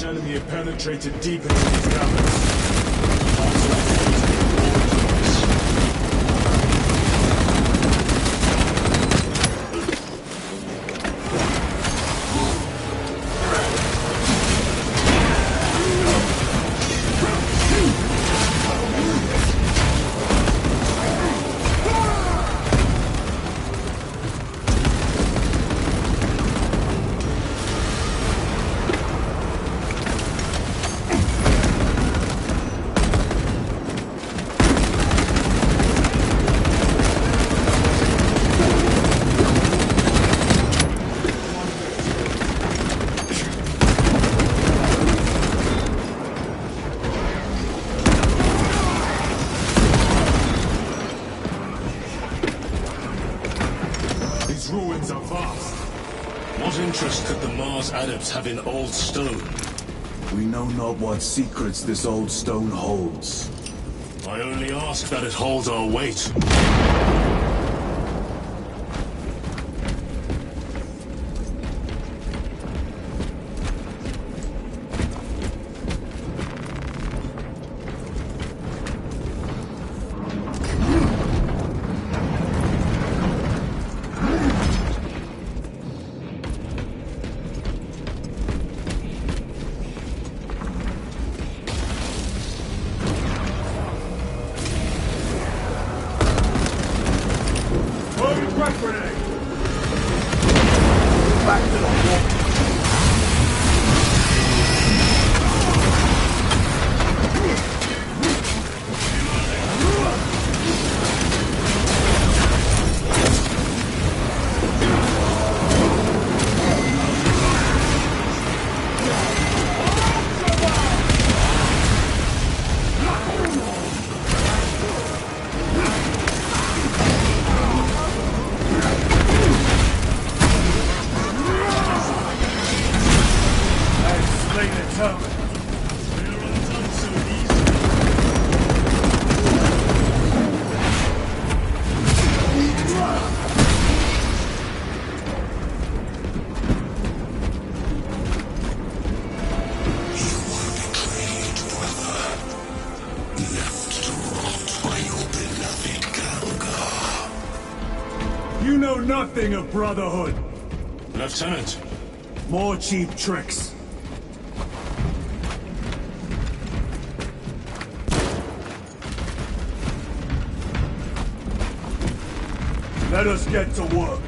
Enemy have penetrated deep into these caverns. Ruins are vast. What interest could the Mars adepts have in old stone? We know not what secrets this old stone holds. I only ask that it holds our weight. Back to the warp. You know nothing of brotherhood. Lieutenant. More cheap tricks. Let us get to work.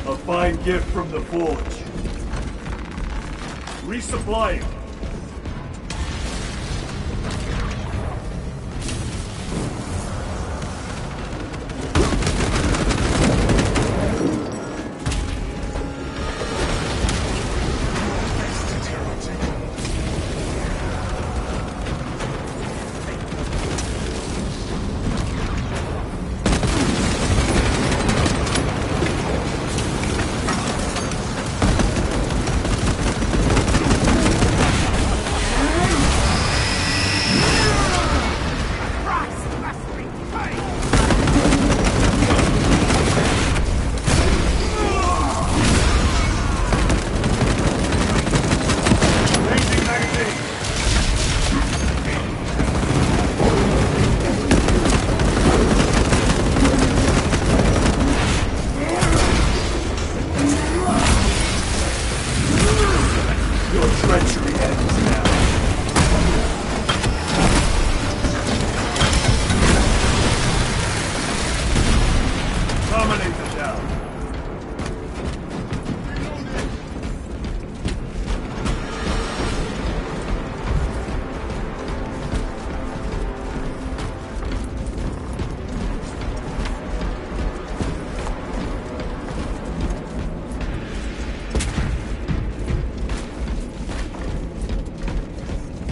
A fine gift from the forge. Resupplying.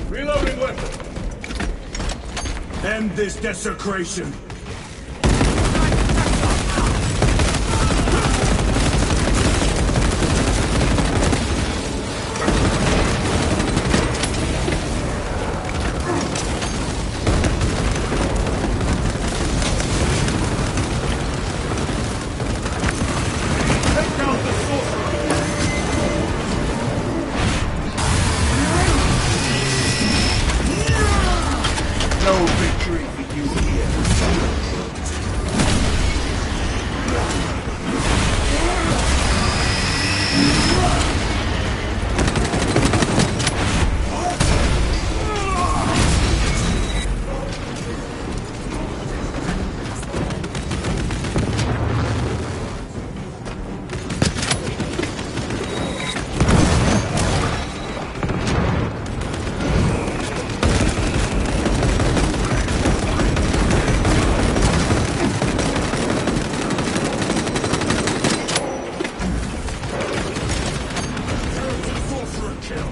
Reloading weapon. End this desecration. No victory for you here.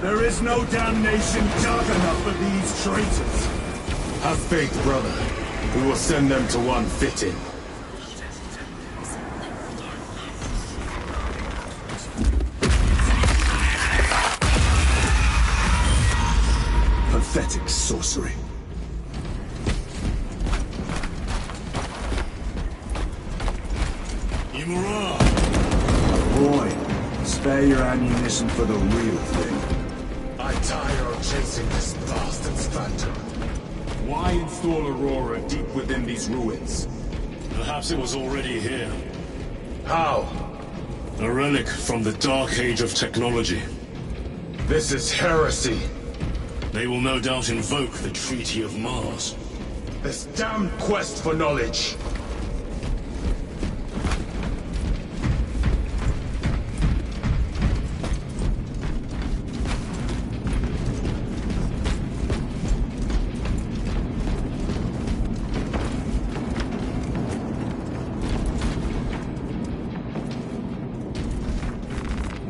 There is no damnation dark enough for these traitors. Have faith, brother. We will send them to one fitting. Pathetic sorcery. Imura! Boy, spare your ammunition for the real thing. I tire of chasing this bastard's phantom. Why install Aurora deep within these ruins? Perhaps it was already here. How? A relic from the Dark Age of technology. This is heresy. They will no doubt invoke the Treaty of Mars. This damned quest for knowledge.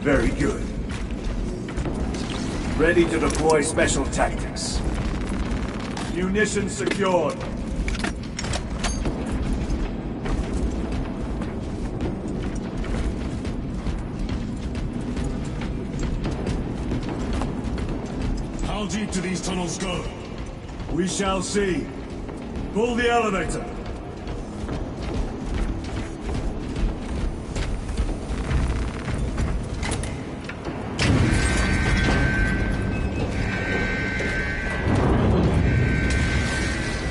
Very good. Ready to deploy special tactics. Munitions secured. How deep do these tunnels go? We shall see. Pull the elevator.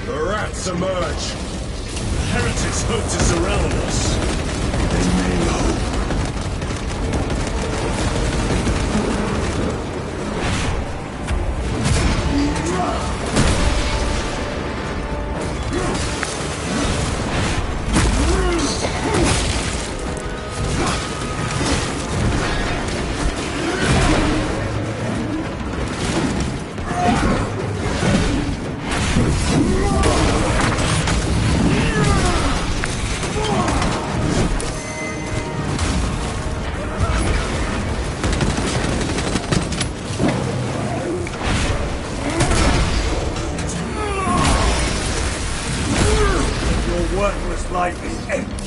The rats emerge. The heretics hope to surround us. They may hope. Worthless life is empty.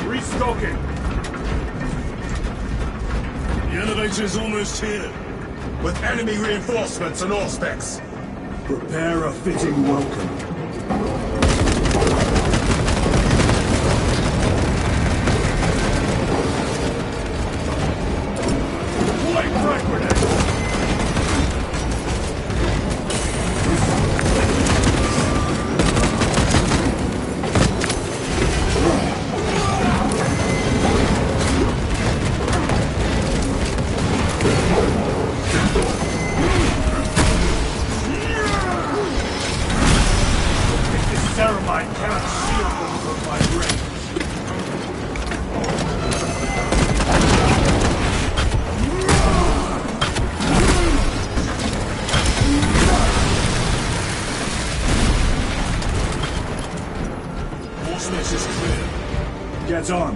Restocking. The elevator's almost here. With enemy reinforcements and all specs. Prepare a fitting welcome. Ceramite cannot shield them from my range. All space is clear. Get on.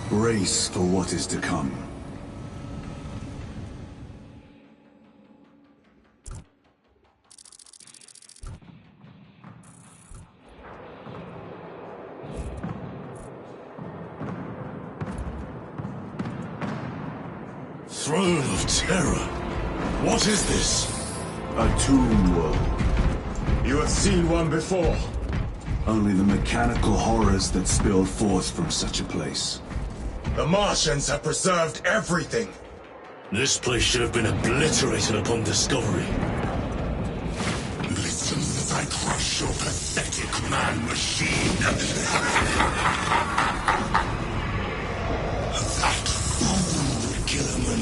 Brace for what is to come. Throne of Terror. What is this? A tomb world. You have seen one before. Only the mechanical horrors that spill forth from such a place. The Martians have preserved everything. This place should have been obliterated upon discovery. Listen as I crush your pathetic man-machine. That fool Gilliman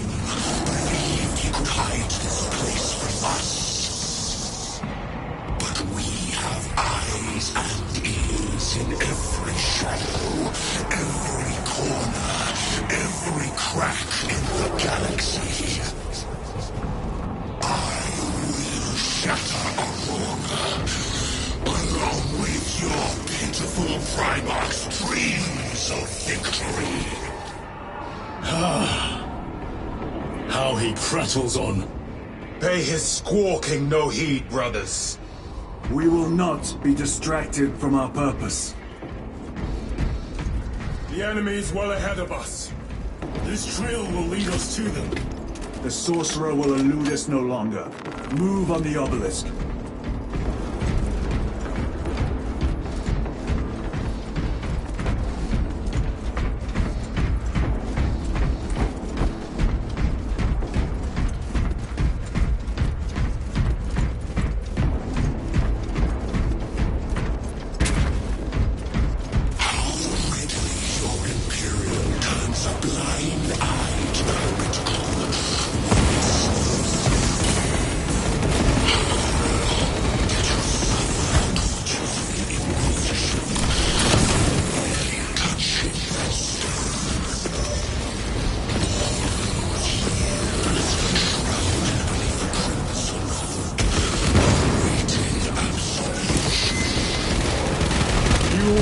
believed he could hide this place from us. But we have eyes and ears in every shadow, every corner, every crack in the galaxy. I will shatter Aurora, along with your pitiful Primarch's dreams of victory. How he prattles on. Pay his squawking no heed, brothers. We will not be distracted from our purpose. The enemy is well ahead of us. This trail will lead us to them. The sorcerer will elude us no longer. Move on the obelisk.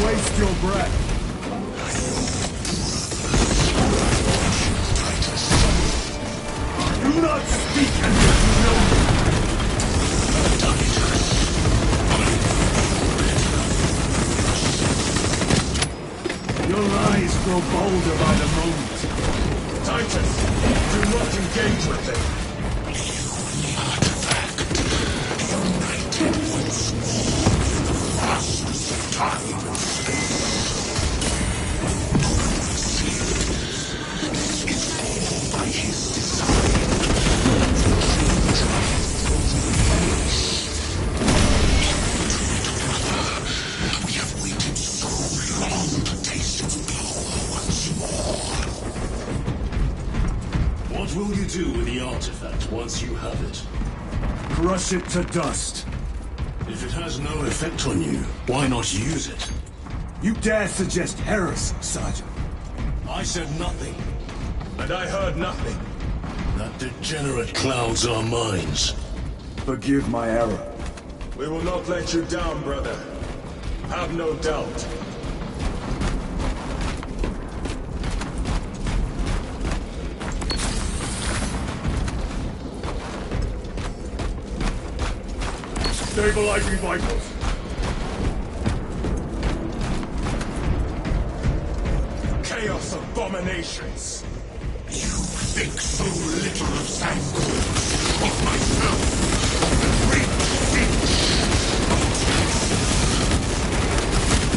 Waste your breath. Do not speak as if you know me. Your lies grow bolder by the moment. Titus, do not engage with them. What will you do with the artifact once you have it? Crush it to dust. If it has no effect on you, why not use it? You dare suggest heresy, Sergeant? I said nothing. And I heard nothing. That degenerate clouds our minds. Forgive my error. We will not let you down, brother. Have no doubt. Stabilizing vitals. Chaos abominations. You think so little of Sangor, of myself, the great Finch.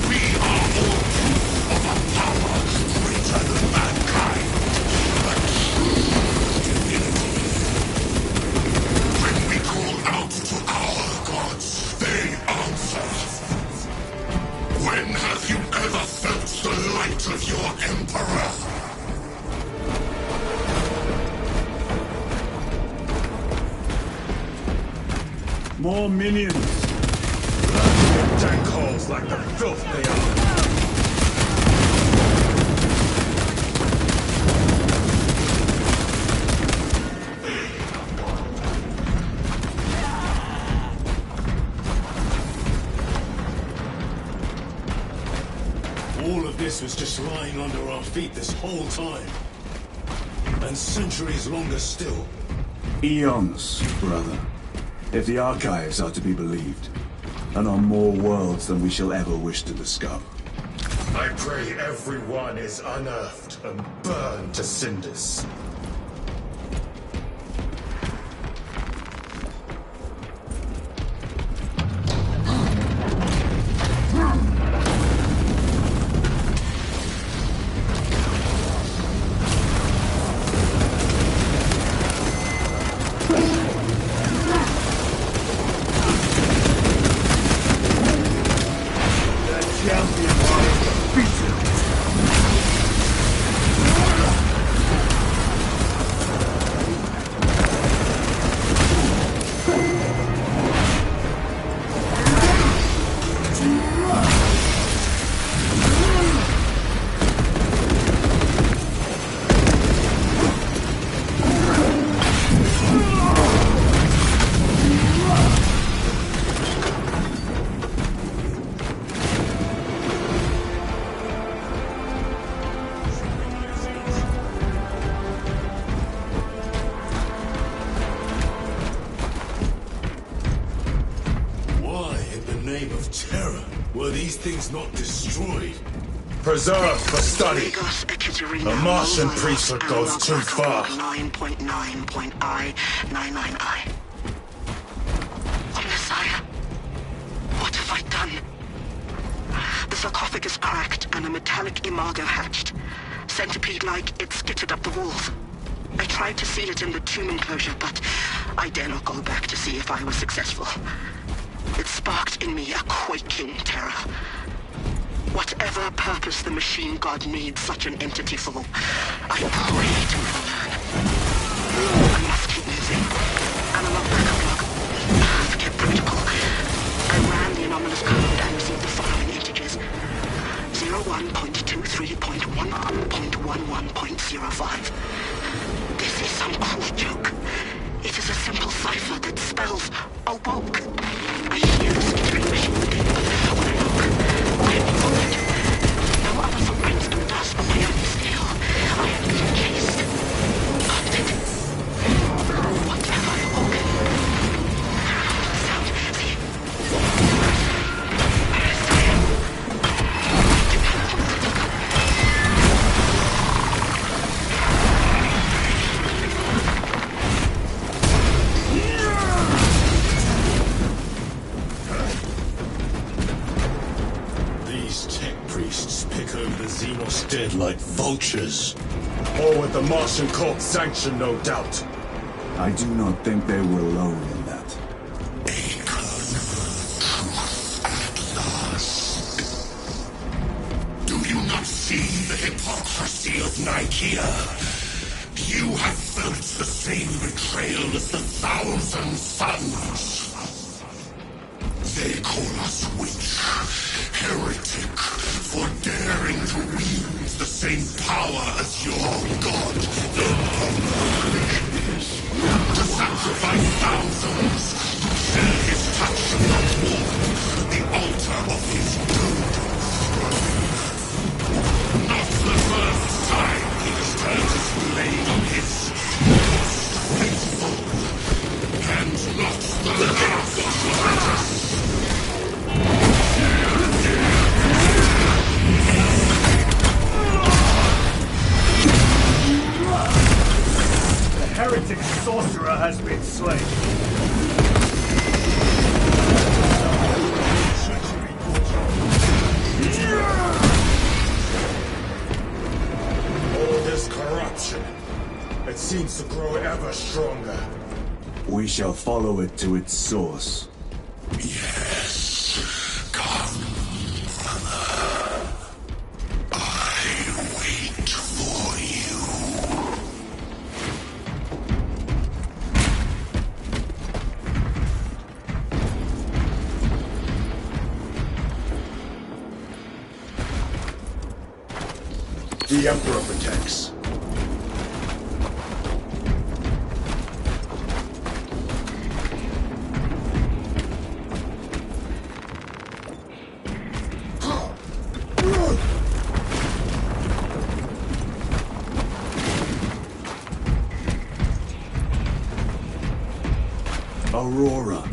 We are all proof of a power greater than mankind. A true divinity. When we call out to our gods, they answer. When have you ever felt the light of your Emperor? More minions. Tank holes like the filth they are. All of this was just lying under our feet this whole time. And centuries longer still. Eons, brother. If the archives are to be believed. And on more worlds than we shall ever wish to discover. I pray everyone is unearthed and burned to cinders. thing's not destroyed. Preserved for study. The Martian priesthood goes too far. 9.9.I99I. Messiah, what have I done? The sarcophagus cracked and a metallic imago hatched. Centipede-like, it skittered up the walls. I tried to seal it in the tomb enclosure, but I dare not go back to see if I was successful. It sparked in me a quaking terror. Whatever purpose the machine god needs such an entity for, I pray to learn. I must keep moving. Analog backup log. Path kept protocol. I ran the anomalous code and received the following integers. 01.23.1.11.05. This is some cruel joke. It is a simple cipher that spells awoke. I hear the skittering machine again. When I look, I am followed. No other footprints do dust, but my own still. I am being chased. Hunted. What have I awoken? Sound. See? Xenos dead like vultures. All with the Martian cult sanction, no doubt. I do not think they were alone in that. Do you not see the hypocrisy of Nicaea? You have felt the same betrayal as the Thousand Sons. They call us witch, heretic, for daring to wield the same power as your god, the Emperor. To sacrifice thousands, to share his touch of the wall, the altar of his good. Not the first time he has turned his blade on his most faithful, and not the last. The heretic sorcerer has been slain. All this corruption, it seems to grow ever stronger. We shall follow it to its source. Yes. Come, Mother. I wait for you. The Emperor protects. Aurora.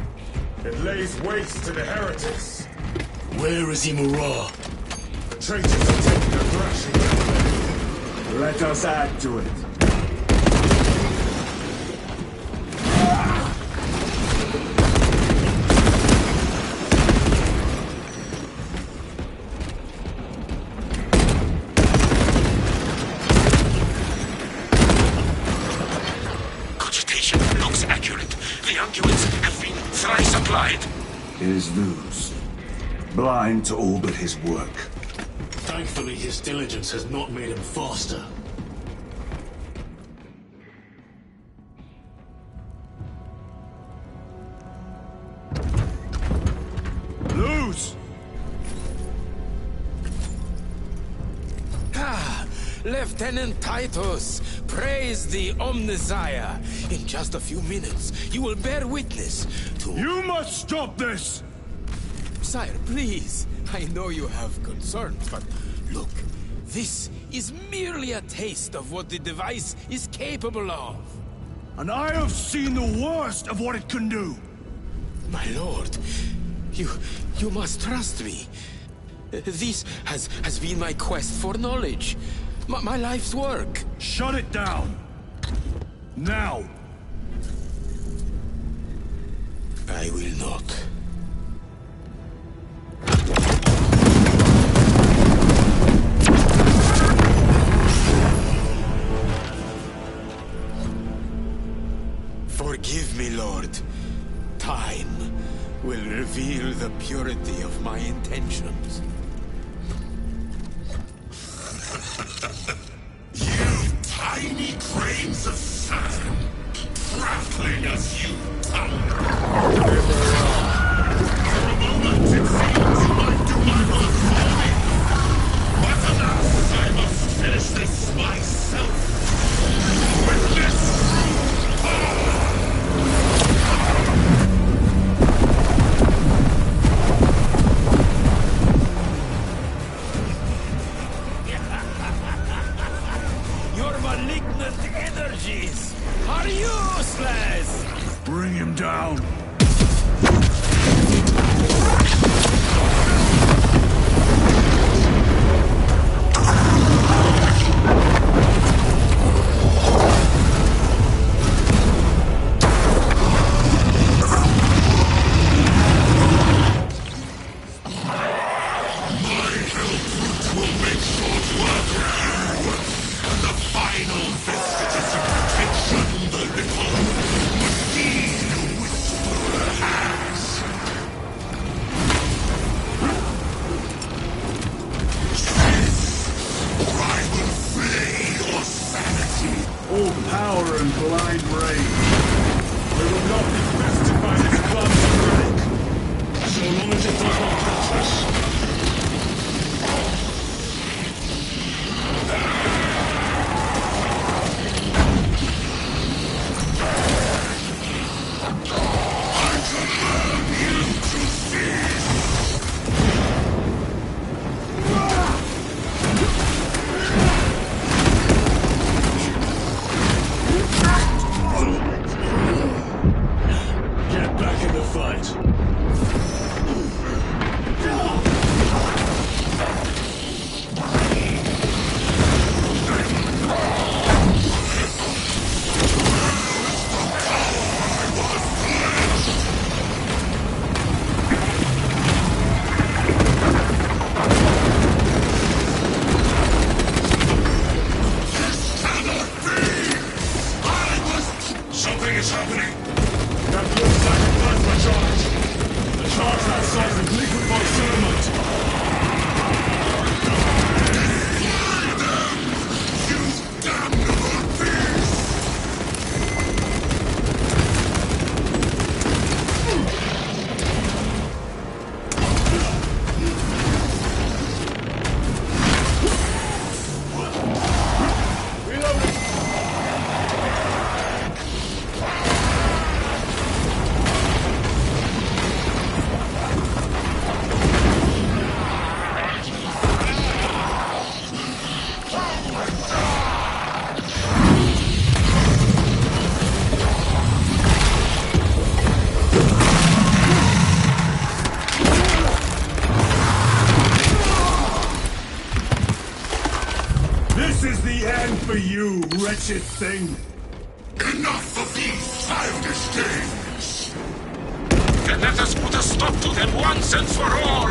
It lays waste to the heretics. Where is Imura? The traitors are taking a thrashing. Let us add to it. Cogitation looks accurate. The unguents have been thrice applied. His lose. Blind to all but his work. Thankfully, his diligence has not made him faster. Lose! Ah, Lieutenant Titus, praise the Omnissiah. In just a few minutes, you will bear witness to... You must stop this! Sire, please. I know you have concerns, but look, this is merely a taste of what the device is capable of. And I have seen the worst of what it can do. My lord, you must trust me. This has been my quest for knowledge. My life's work. Shut it down! Now! I will not. Forgive me, Lord. Time will reveal the purity of my intentions. You tiny grains of sand, prattling as you thunder. For a moment it seemed you might do my work for me. But alas, I must finish this myself. With this Your malignant energies are useless! Bring him down! All power and blind rage. We will not be bested by this clumsy relic. So long as it does not touch us. For you, wretched thing! Enough of these childish games! And let us put a stop to them once and for all!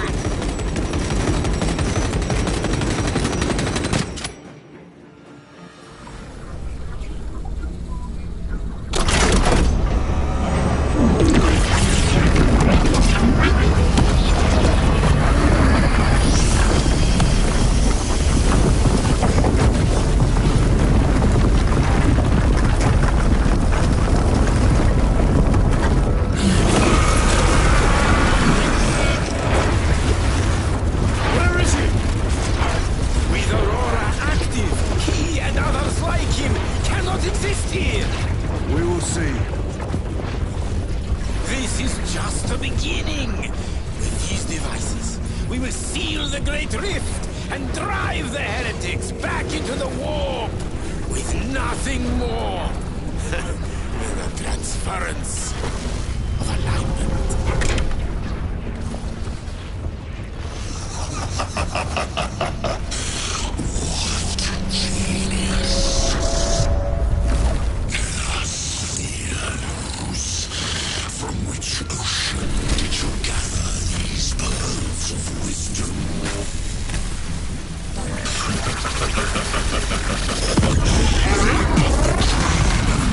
From which ocean did you gather these pearls of wisdom?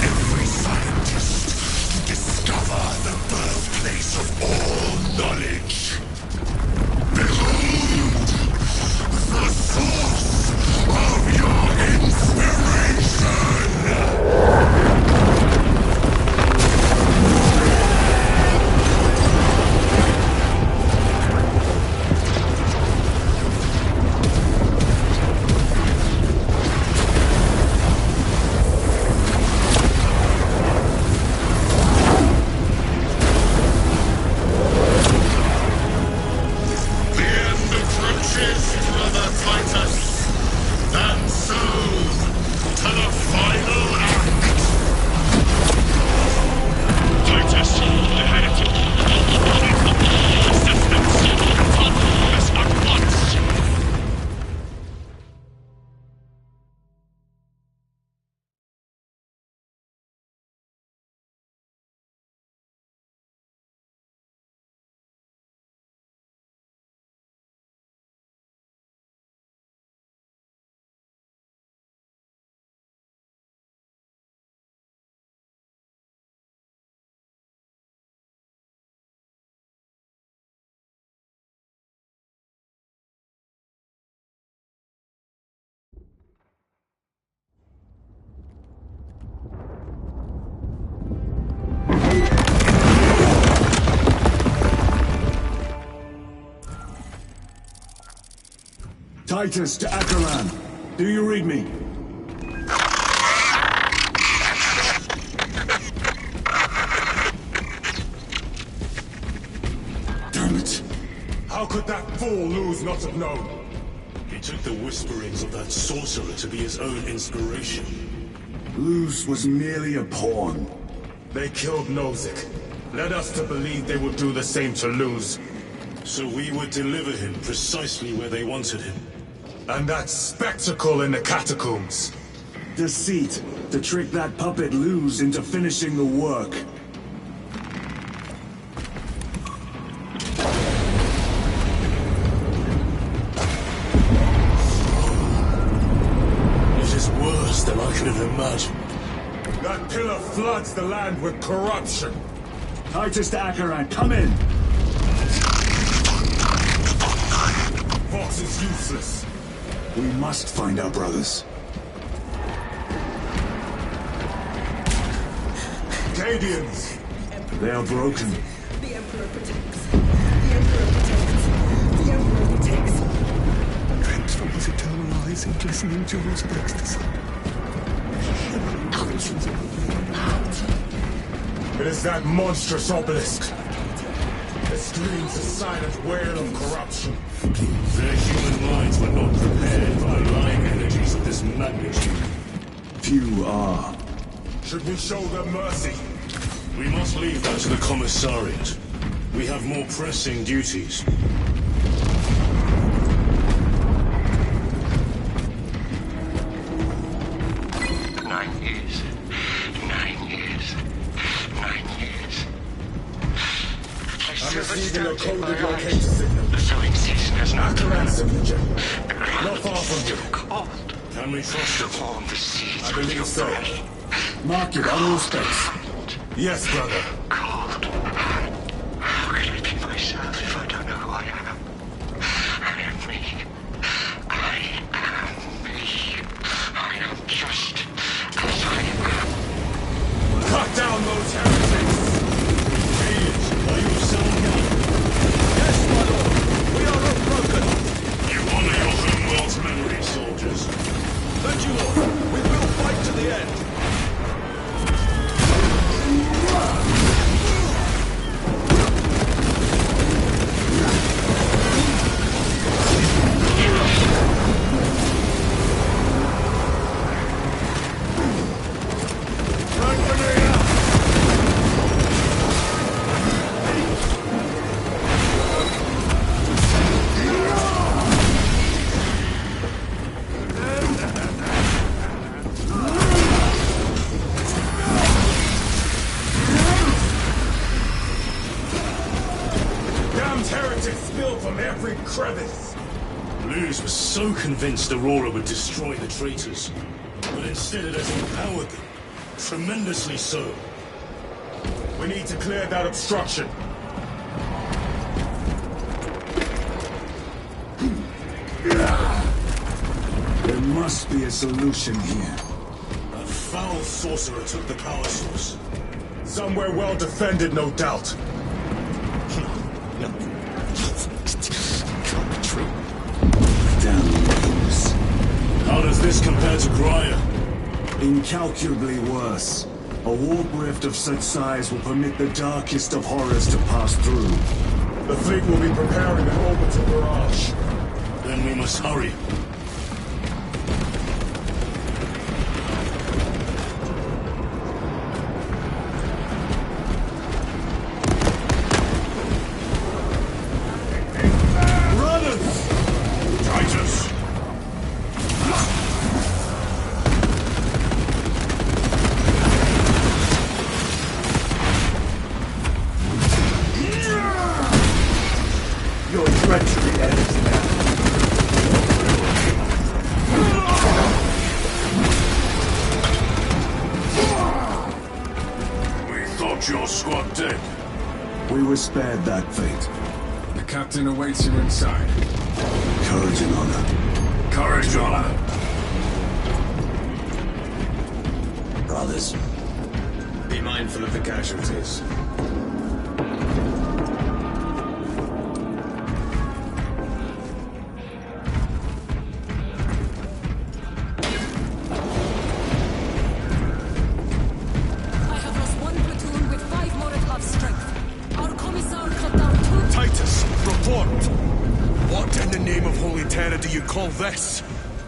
Every scientist to discover the birthplace of all knowledge. Behold, the source of your inspiration! Titus to Acheran. Do you read me? Damn it! How could that fool Luz not have known? He took the whisperings of that sorcerer to be his own inspiration. Luz was merely a pawn. They killed Nozick. Led us to believe they would do the same to Luz. So we would deliver him precisely where they wanted him. And that spectacle in the catacombs. Deceit, to trick that puppet Luz into finishing the work. It is worse than I could have imagined. That pillar floods the land with corruption. Titus to Acheran, come in! Vox is useless. We must find our brothers. Cadians! They are broken. The Emperor protects. The Emperor protects. The Emperor protects. Drenched from his eternal eyes in glistening jewels of ecstasy. It is that monstrous obelisk. It screams a silent wail of corruption. Their human minds were not prepared for lying energies of this magnitude. Few are. Should we show them mercy? We must leave that to the commissariat. We have more pressing duties. 9 years. 9 years. 9 years. I'm receiving a coded locator signal. The sewing season has not Acheran signature. The ground Not far from is you. too cold. Can we trust it? Form the seeds I believe so. Mark it on all specs. Yes, brother. Cold. How can I be myself if I don't know who I am? I am me. I am me. I am just as I am. Cut down those heretics! Are you selling out? Yes, my lord. We are unbroken. You honor your homeworld's memory, soldiers. Thank you, Lord. We will fight to the end. convinced Aurora would destroy the traitors, but instead it has empowered them. Tremendously so. We need to clear that obstruction. There must be a solution here. A foul sorcerer took the power source. Somewhere well defended, no doubt. Damn things. How does this compare to Graya? Incalculably worse. A warp rift of such size will permit the darkest of horrors to pass through. The fleet will be preparing an orbital barrage. Then we must hurry. Your treachery ends now. We thought your squad dead. We were spared that fate. The captain awaits you inside. Courage and honor. Courage and honor. Brothers. Be mindful of the casualties. Do you call this?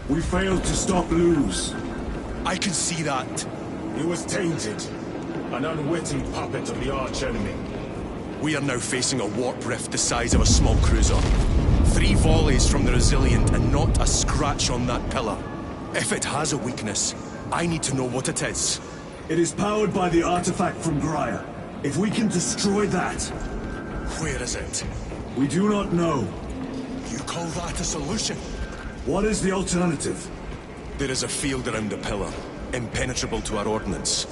We failed to stop Luz. I can see that. He was tainted. An unwitting puppet of the arch-enemy. We are now facing a warp rift the size of a small cruiser. 3 volleys from the Resilient and not a scratch on that pillar. If it has a weakness, I need to know what it is. It is powered by the artifact from Graya. If we can destroy that... Where is it? We do not know. You call that a solution? What is the alternative? There is a field around the pillar, impenetrable to our ordnance.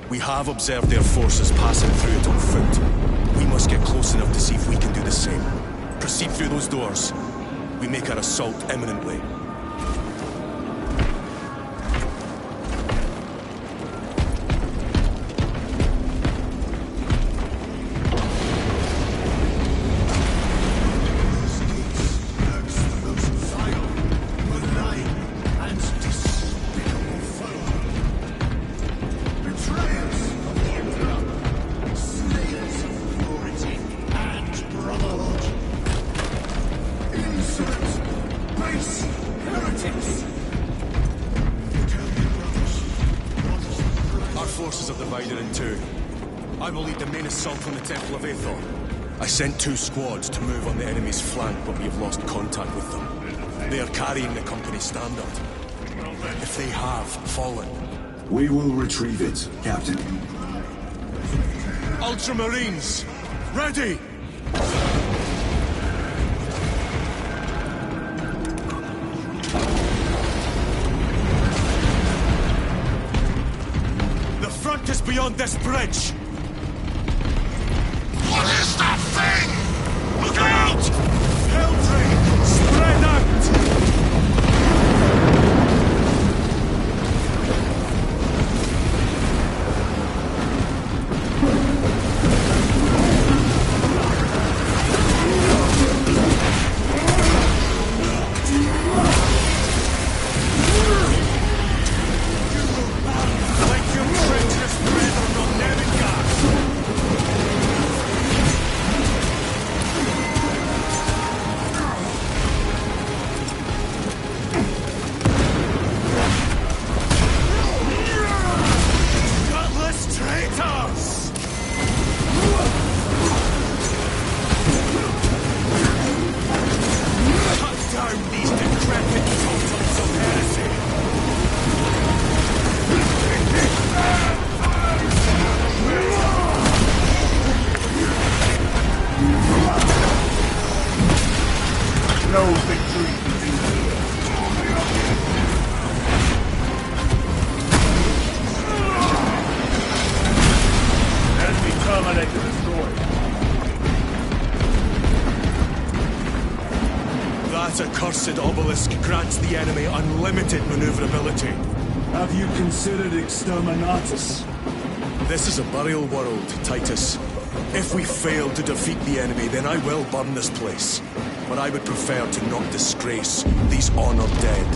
We have observed their forces passing through it on foot. We must get close enough to see if we can do the same. Proceed through those doors. We make our assault imminently. I sent 2 squads to move on the enemy's flank, but we have lost contact with them. They are carrying the company standard. If they have fallen... We will retrieve it, Captain. Ultramarines! Ready! The front is beyond this bridge! What is that thing? Look out! Helltrain! Spread out! Like your treacherous brethren on Nevingar! accursed obelisk grants the enemy unlimited maneuverability. Have you considered exterminatus? This is a burial world, Titus. If we fail to defeat the enemy, then I will burn this place. But I would prefer to not disgrace these honored dead.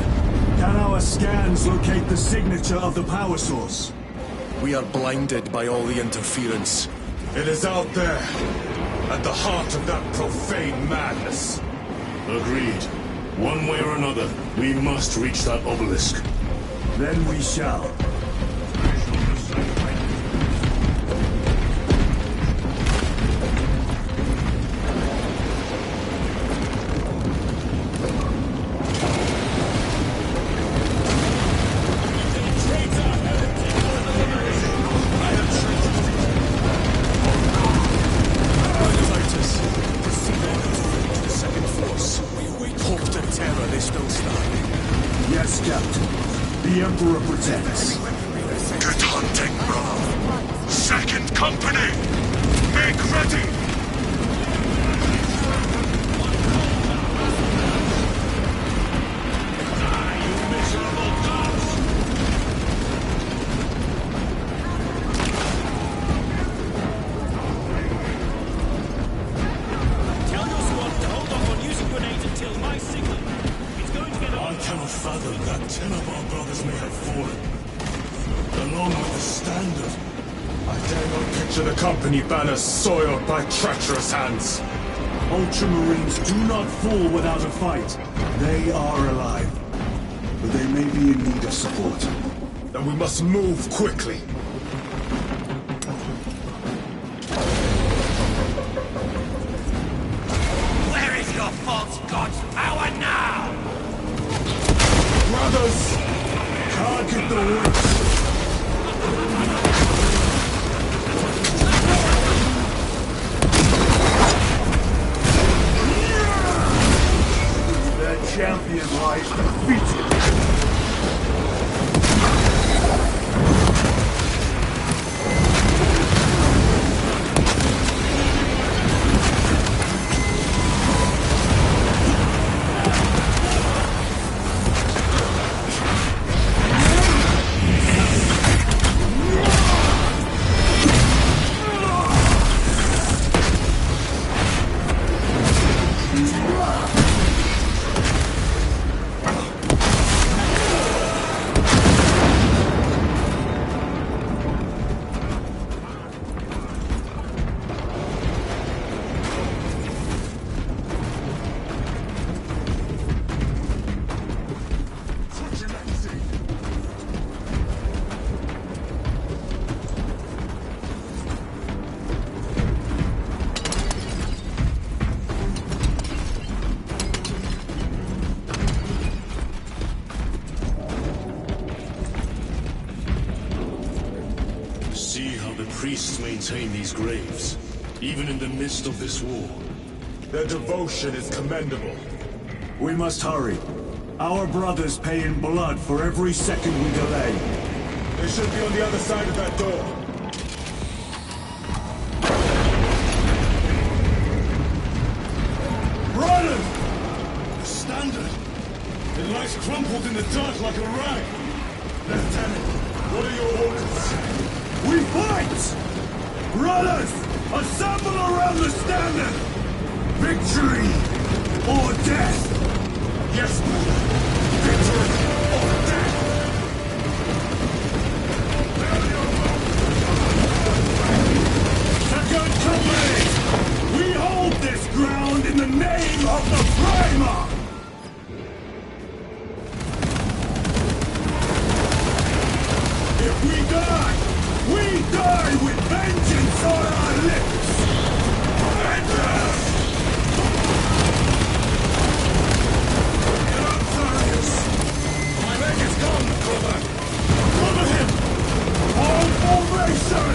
Can our scans locate the signature of the power source? We are blinded by all the interference. It is out there, at the heart of that profane madness. Agreed. One way or another, we must reach that obelisk. Then we shall. Yes, Captain. The Emperor protects. Get hunting, brother. Second company! Make ready! Tell your squad to hold off on using grenades until my signal. It's going to get I cannot fathom that 10 of our brothers may have fallen. Along with the standard. I dare not picture the company banners soiled by treacherous hands. Ultramarines do not fall without a fight. They are alive. But they may be in need of support. Then we must move quickly. Where is your false god's power now? Brothers! Target the witch! Their champion lies defeated! Priests maintain these graves, even in the midst of this war. Their devotion is commendable. We must hurry. Our brothers pay in blood for every second we delay. They should be on the other side of that door. Brothers! The standard! It lies crumpled in the dirt like a rag! Lieutenant, what are your orders? We fight! Brothers, assemble around the standard! Victory or death! Yes, brother! Victory or death! Second company! We hold this ground in the name of the Primer! If we die, we die with vengeance on our lips! Vengeance! Get up, Sarius! My leg is gone, brother! Cover him! All formation!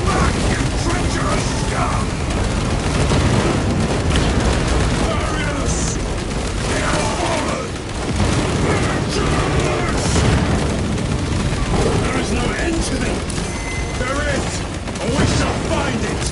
Back, you treacherous scum! Sarius! They are fallen! Vengeance! There is no end to them! There is! And we shall find it!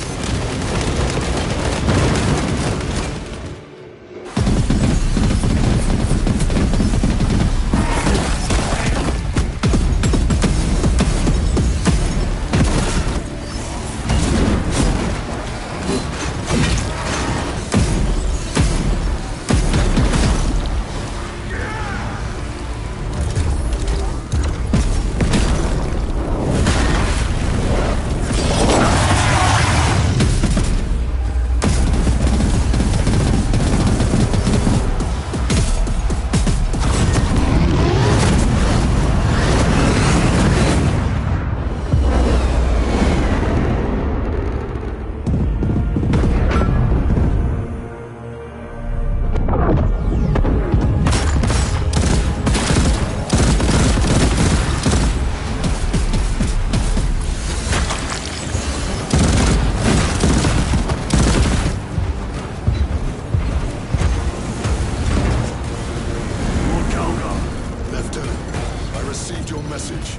message.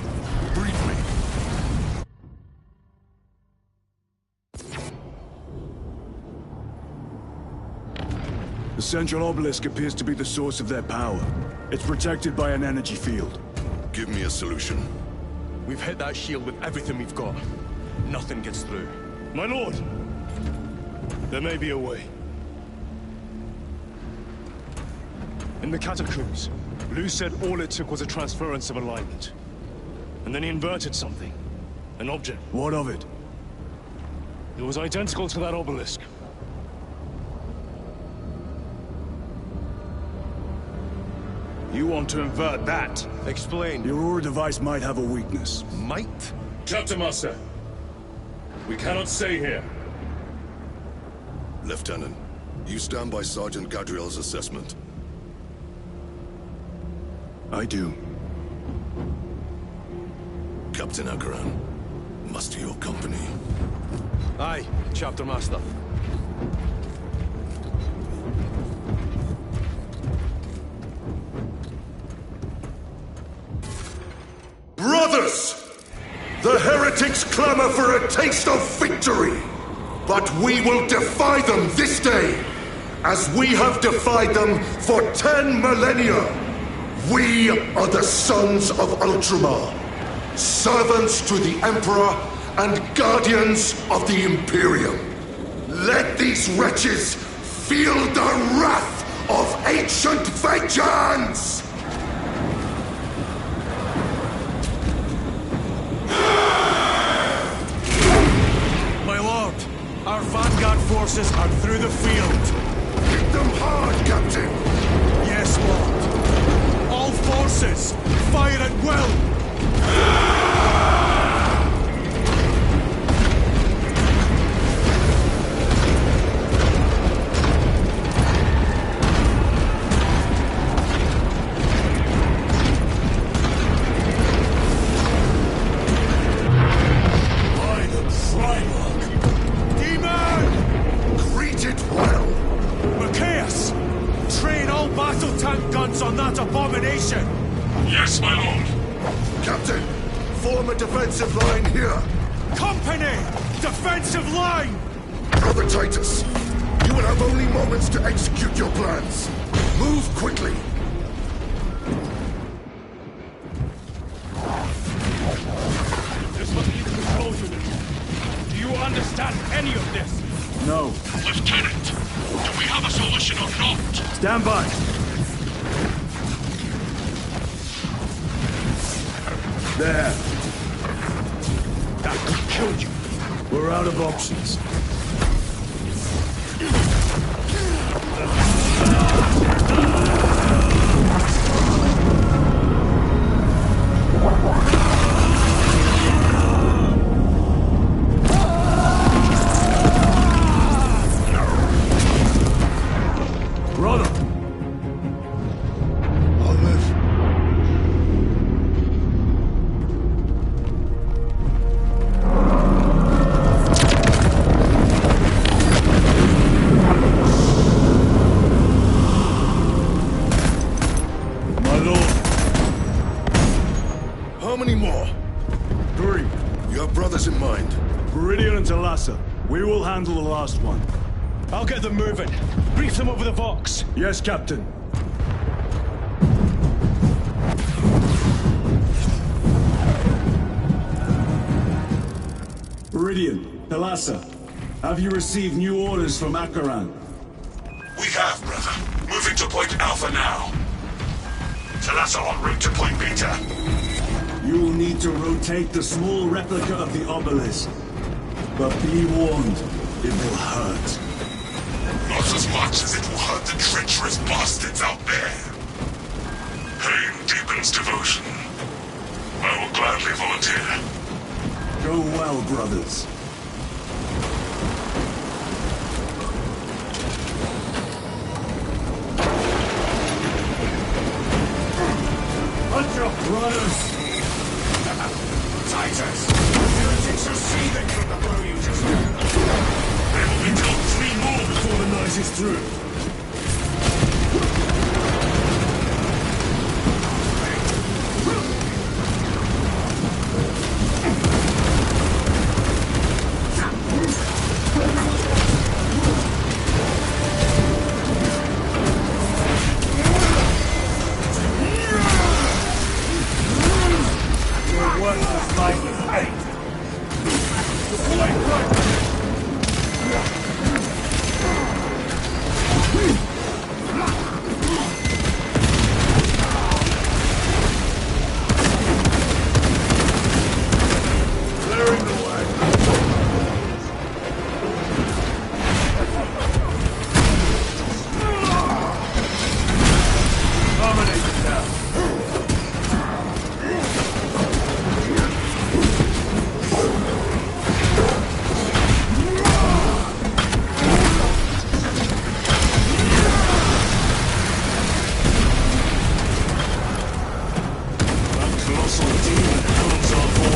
Brief me. The central obelisk appears to be the source of their power. It's protected by an energy field. Give me a solution. We've hit that shield with everything we've got. Nothing gets through. My lord! There may be a way. In the catacombs, Blue said all it took was a transference of alignment. And then he inverted something. An object. What of it? It was identical to that obelisk. You want to invert that? Explain. Your Aura device might have a weakness. Might? Captain Master, we cannot stay here. Lieutenant, you stand by Sergeant Gadriel's assessment. I do. Captain Akaran, muster your company. Aye, Chapter Master. Brothers! The heretics clamor for a taste of victory! But we will defy them this day, as we have defied them for 10 millennia! We are the sons of Ultramar, servants to the Emperor and guardians of the Imperium. Let these wretches feel the wrath of ancient vengeance! My lord, our vanguard forces are through the field. Hit them hard, Captain! Yes, lord. All forces, fire at will! On that abomination! Yes, my lord! Captain, form a defensive line here! Company! Defensive line! Brother Titus, you will have only moments to execute your plans. Move quickly! This must be the control unit. Do you understand any of this? No. Lieutenant, do we have a solution or not? Stand by! There. That could kill you. We're out of options. Brother! I'll live. In mind. Viridian and Talassa. We will handle the last one. I'll get them moving. Brief them over the Vox. Yes, Captain. Viridian, Talassa, have you received new orders from Akaran? We have, brother. Moving to Point Alpha now. Talassa en route to Point Beta. You will need to rotate the small replica of the obelisk. But be warned, it will hurt. Not as much as it will hurt the treacherous bastards out there. Pain deepens devotion. I will gladly volunteer. Go well, brothers. Runners! Titus! Heretics are seething from the blow you just had. There will be till 3 more before the night is through.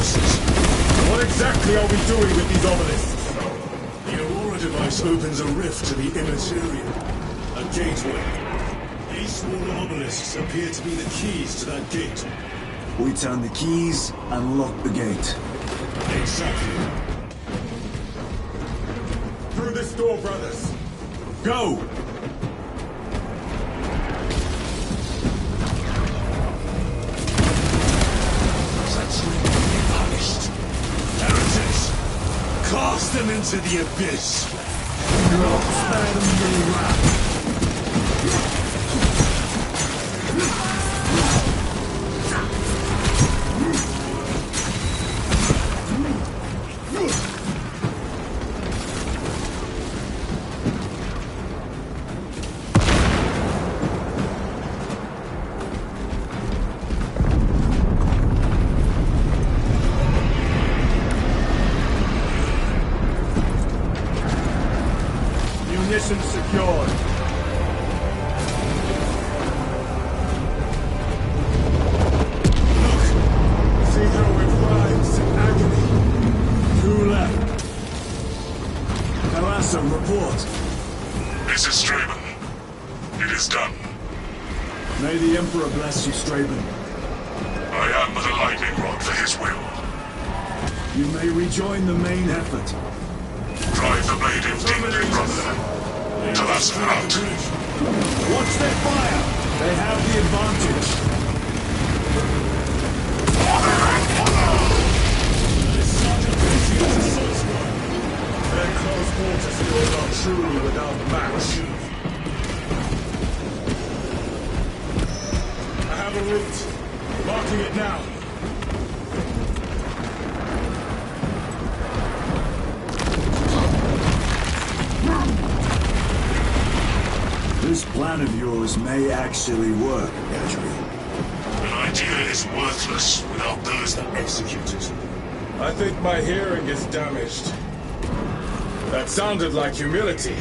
forces. What exactly are we doing with these obelisks? The Aurora device opens a rift to the immaterial. A gateway. These smaller obelisks appear to be the keys to that gate. We turn the keys and lock the gate. Exactly. Through this door, brothers. Go! Heretics! Cast them into the abyss! Not spare them your wrath! Munitions secured. See how it writhes in agony. Two left. Carasso, report. This is Straben. It is done. May the Emperor bless you, Straben. I am but a lightning rod for his will. You may rejoin the main effort. Drive the blade in deeply, brother. Talassa out. Watch their fire! They have the advantage. Their close quarter skills are truly without match. I have a route. Marking it now. This plan of yours may actually work, Gadri. An idea is worthless without those that execute it. I think my hearing is damaged. That sounded like humility.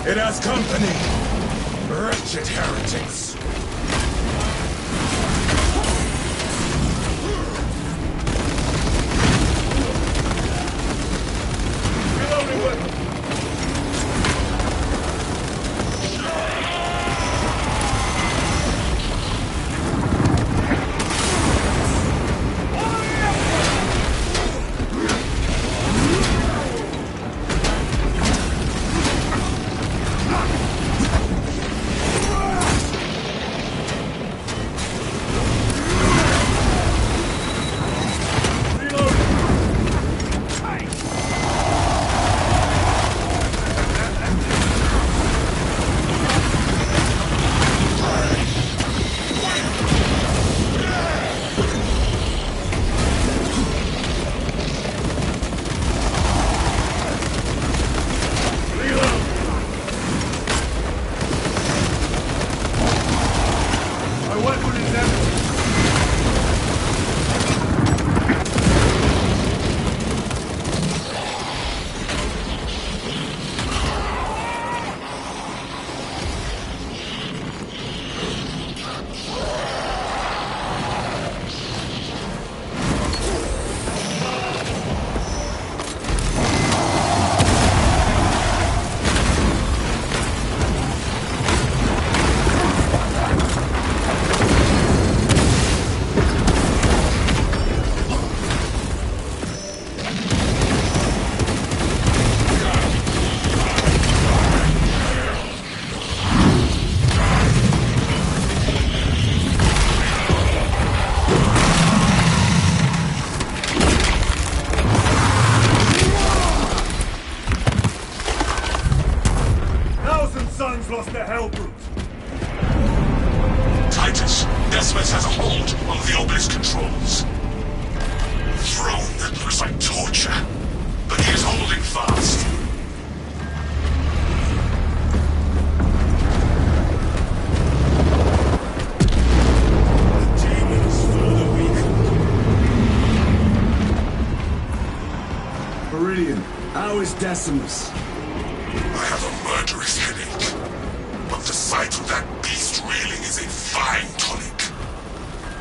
It has company! Wretched heretics! Reloading weapon! Tyrus has a hold on the obelisk controls. A throne that looks like torture, but he is holding fast. How is Decimus? I have a murderous headache, but the sight of that beast reeling is a fine tonic.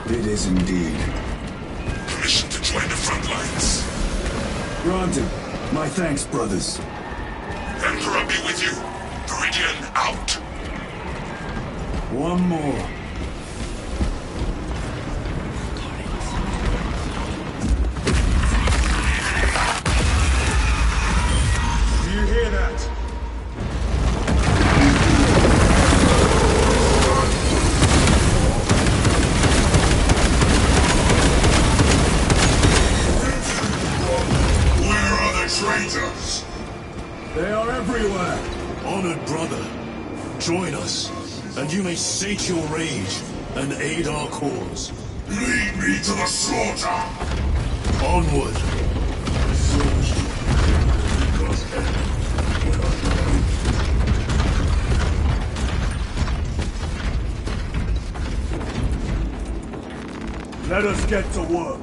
It is indeed. Permission to join the front lines. Granted. My thanks, brothers. Emperor be with you. Viridian out. One more. You hear that? Where are the traitors? They are everywhere. Honored brother, join us, and you may sate your rage and aid our cause. Lead me to the slaughter! Onward! Let us get to work.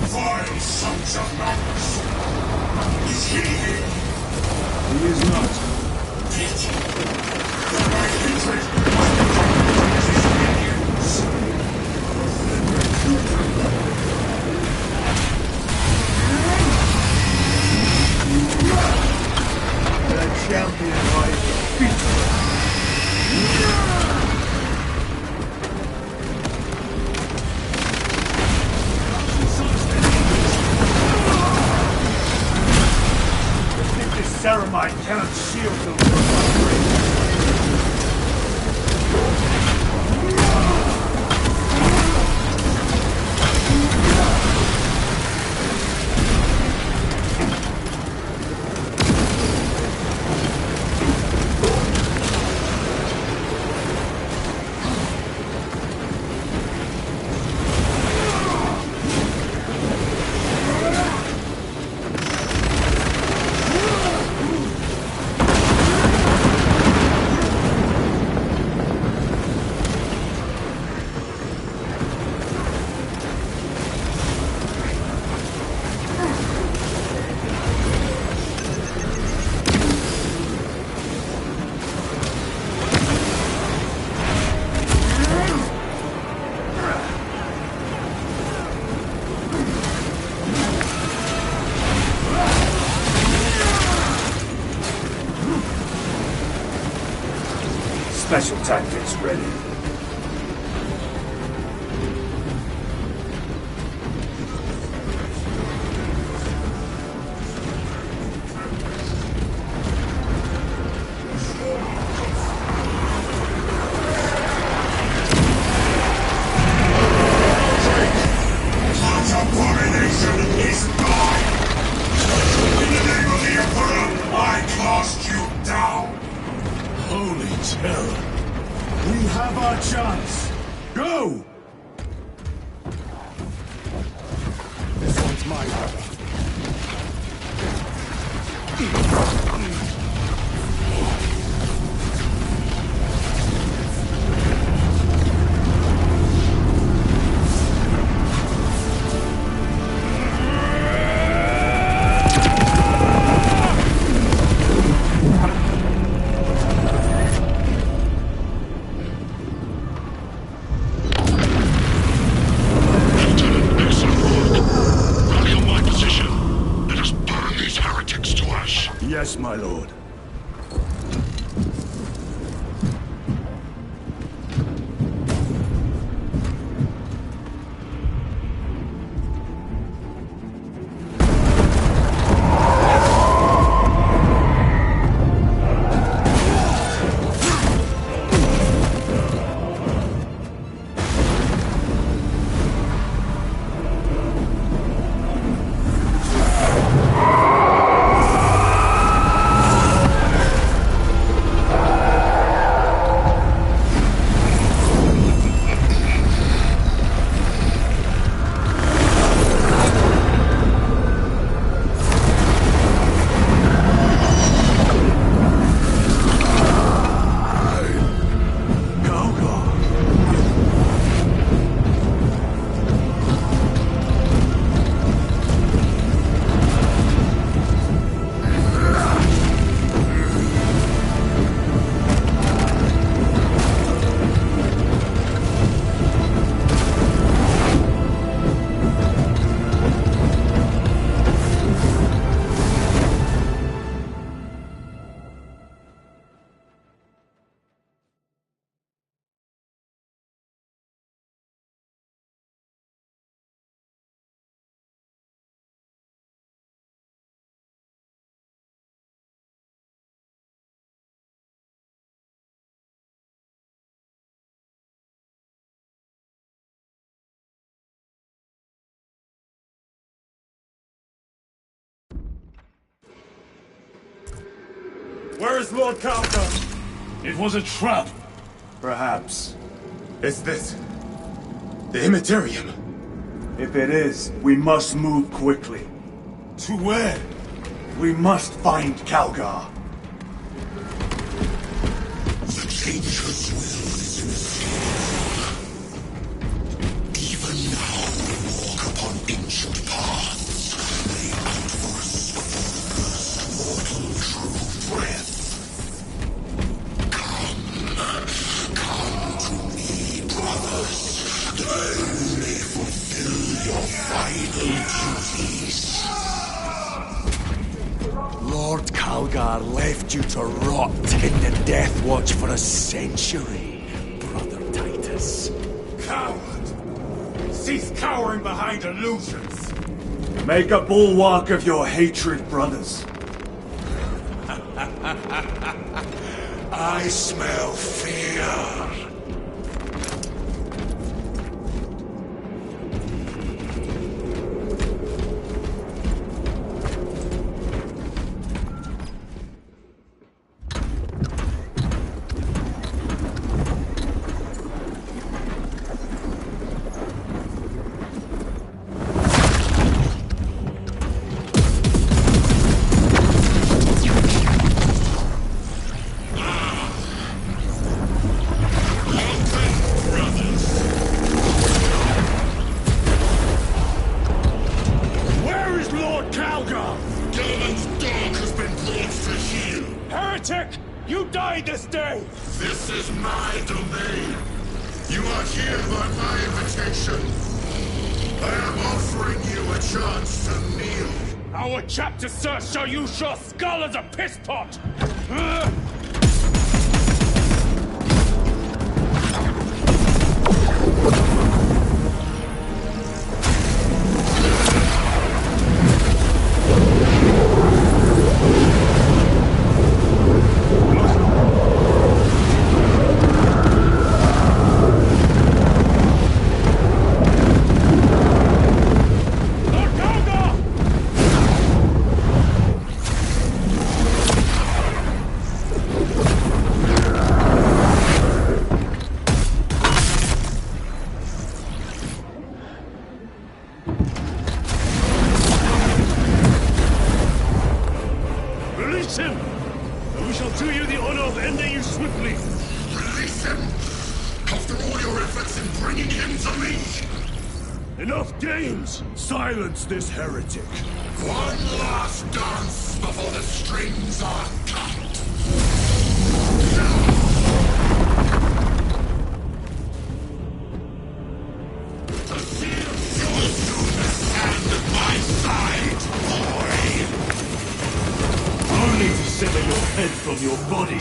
Vile sons of madness! Is he here? He is not. My hatred must become his minions! The champion lies defeated. Ceramite cannot shield them from my race. Special tactics ready. That abomination is mine! In the name of the Emperor, I cast you down! Holy terror! We have our chance. Go! This one's mine, brother. Yes, my lord. Where's Lord Calgar? It was a trap. Perhaps. Is this the Immaterium? If it is, we must move quickly. To where? We must find Calgar. The Changer's will is in the even now we walk upon ancient paths, laid out for us mortal true breath. Come to me, brothers, that you may fulfill your final duties. Lord Calgar left you to rot in the Death Watch for a century, Brother Titus. Coward! Cease cowering behind illusions! Make a bulwark of your hatred, brothers. I smell fear. This is my domain. You are here by my invitation. I am offering you a chance to kneel. Our chapter, sir, shall use your skull as a piss pot! Silence this heretic. One last dance before the strings are cut. The field will soon stand at my side, boy. Only to sever your head from your body.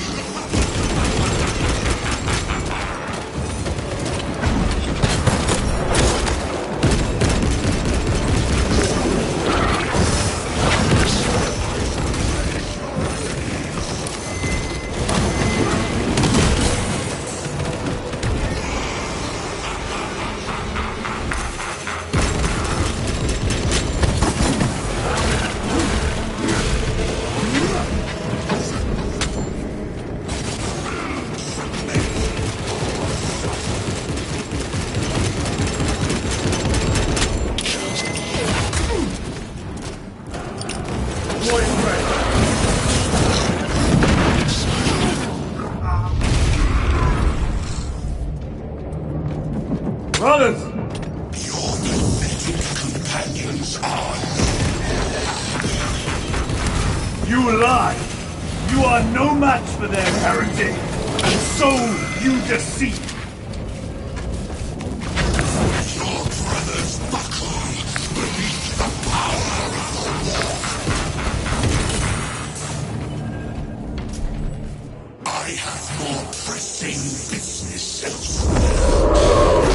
Brothers! Your pathetic companions are... You lie! You are no match for them, heretic! And so you deceive! Your brothers buckle beneath the power of the war. I have more pressing business elsewhere.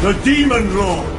The Demon Lord!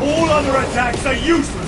All other attacks are useless!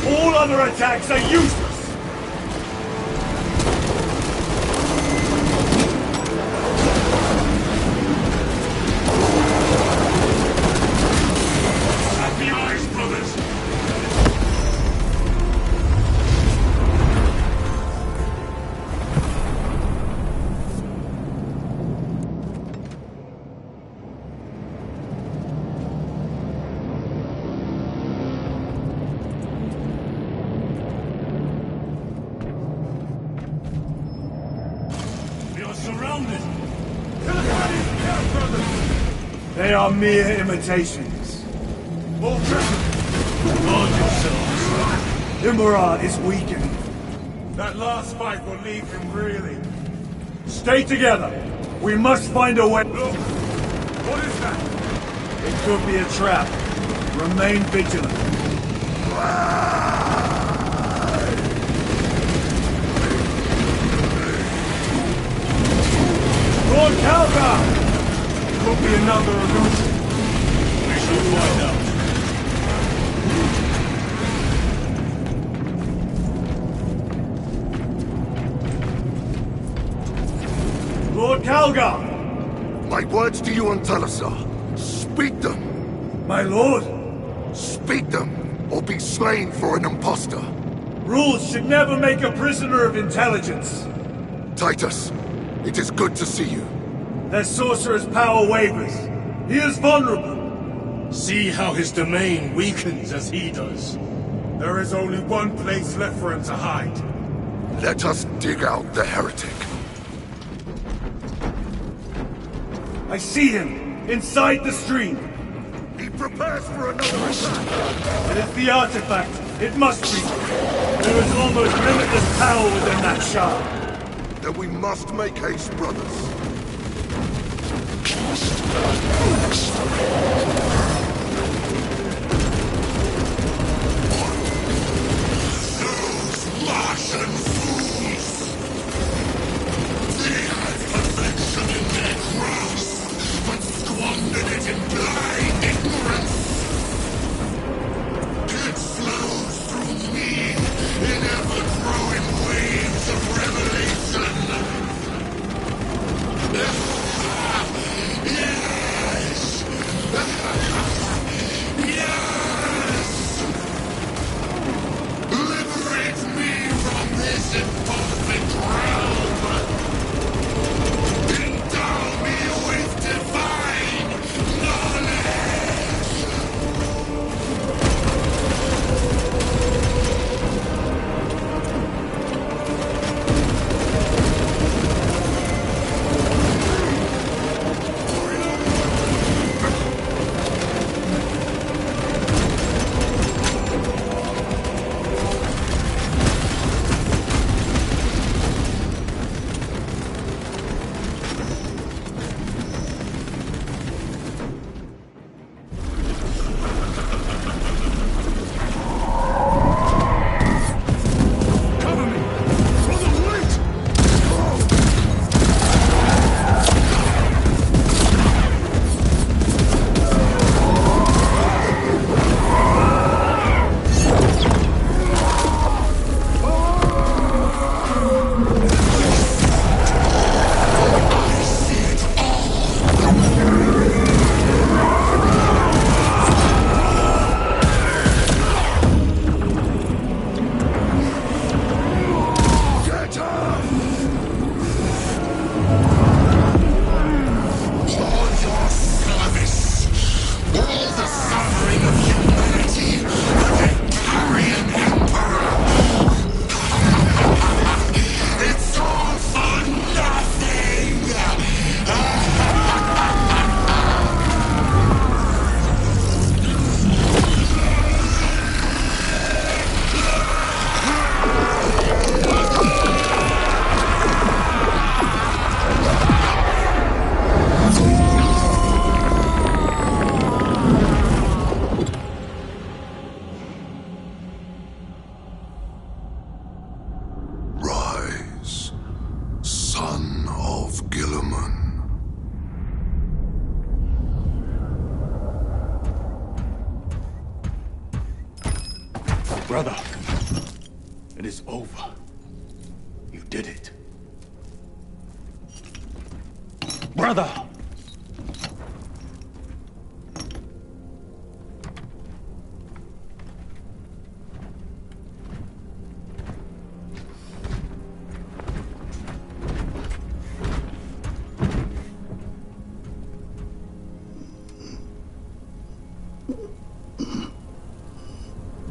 All other attacks are useless! surrounded! They are mere imitations. Guard yourselves. Imra is weakening. That last fight will leave him reeling. Stay together. We must find a way. Look! What is that? It could be a trap. Remain vigilant. Lord Calgar! Could be another illusion. We shall find out. Lord Calgar! My words to you on Talasar. Speak them! My lord! Speak them, or be slain for an impostor. Rules should never make a prisoner of intelligence. Titus, it is good to see you. That sorcerer's power wavers. He is vulnerable. See how his domain weakens as he does. There is only one place left for him to hide. Let us dig out the heretic. I see him, inside the stream. He prepares for another attack. It is the artifact. It must be. There is almost limitless power within that shard. Then we must make haste, brothers. Those Martian fools! They had perfection in their grasp, but squandered it in blind ignorance. It flows through me in ever-growing waves of revelation. Yes! Yes! Liberate me from this imperfect realm! Endow me with divine knowledge! Brother, it is over. You did it. Brother!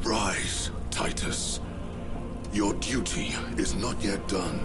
Rise, Titus. Your duty is not yet done.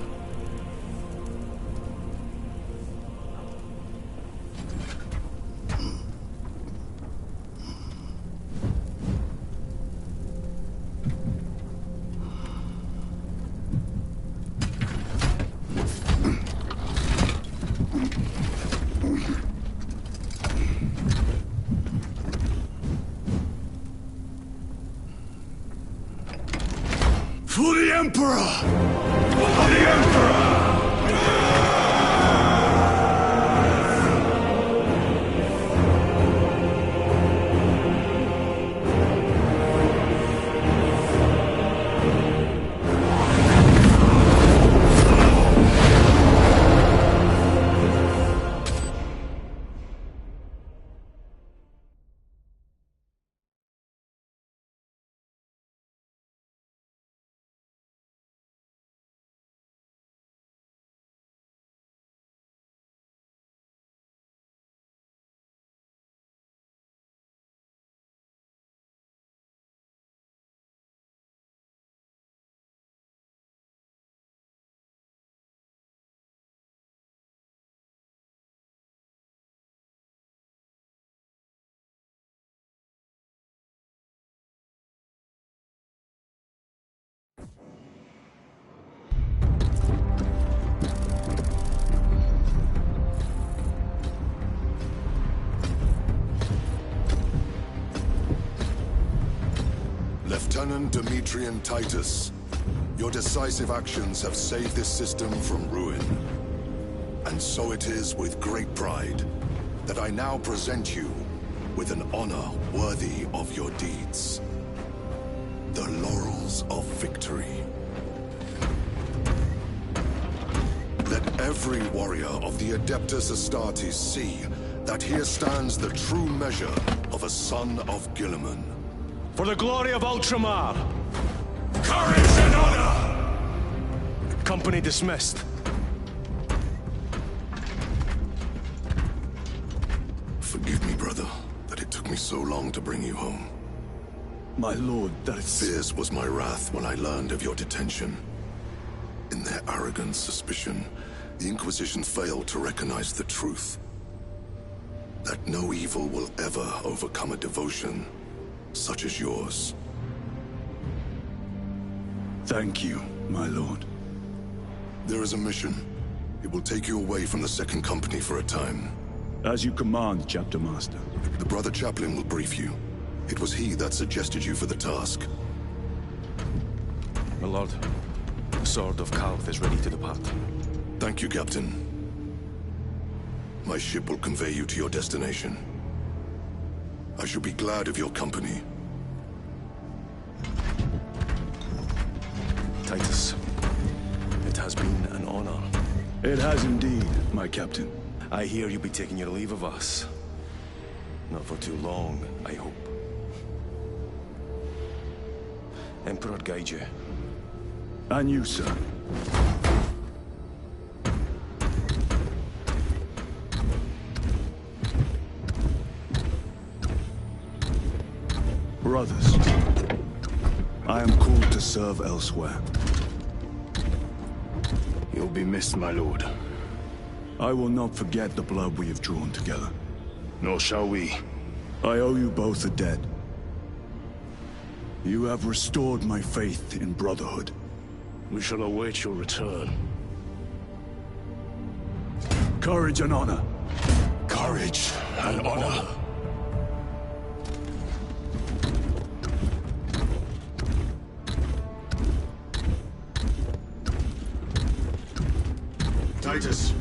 For the Emperor! For the Emperor! Lieutenant Demetrian Titus, your decisive actions have saved this system from ruin. And so it is with great pride that I now present you with an honor worthy of your deeds. The laurels of victory. Let every warrior of the Adeptus Astartes see that here stands the true measure of a son of Guilliman. For the glory of Ultramar! Courage and honor! Company dismissed. Forgive me, brother, that it took me so long to bring you home. My lord, that is... Fierce was my wrath when I learned of your detention. In their arrogant suspicion, the Inquisition failed to recognize the truth. That no evil will ever overcome a devotion such as yours. Thank you, my lord. There is a mission. It will take you away from the Second Company for a time. As you command, Chapter Master. The Brother Chaplain will brief you. It was he that suggested you for the task. My lord, the Sword of Kalth is ready to depart. Thank you, Captain. My ship will convey you to your destination. I shall be glad of your company. Titus, it has been an honor. It has indeed, my captain. I hear you'll be taking your leave of us. Not for too long, I hope. Emperor guide you. And you, sir. Brothers, I am called to serve elsewhere. You'll be missed, my lord. I will not forget the blood we have drawn together. Nor shall we. I owe you both a debt. You have restored my faith in brotherhood. We shall await your return. Courage and honor. Courage and honor. Titus,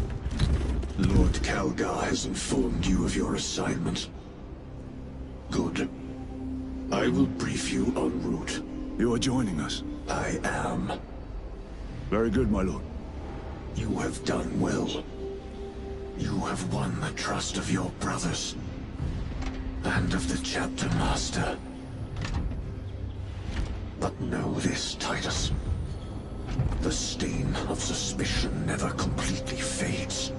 Lord Calgar has informed you of your assignment. Good. I will brief you en route. You are joining us? I am. Very good, my lord. You have done well. You have won the trust of your brothers. And of the Chapter Master. But know this, Titus. The stain of suspicion never completely fades.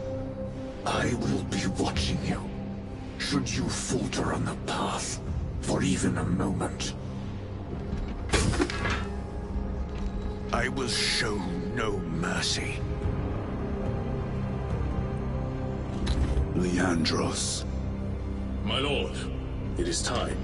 I will be watching you. Should you falter on the path, for even a moment. I will show no mercy. Leandros. My lord, it is time.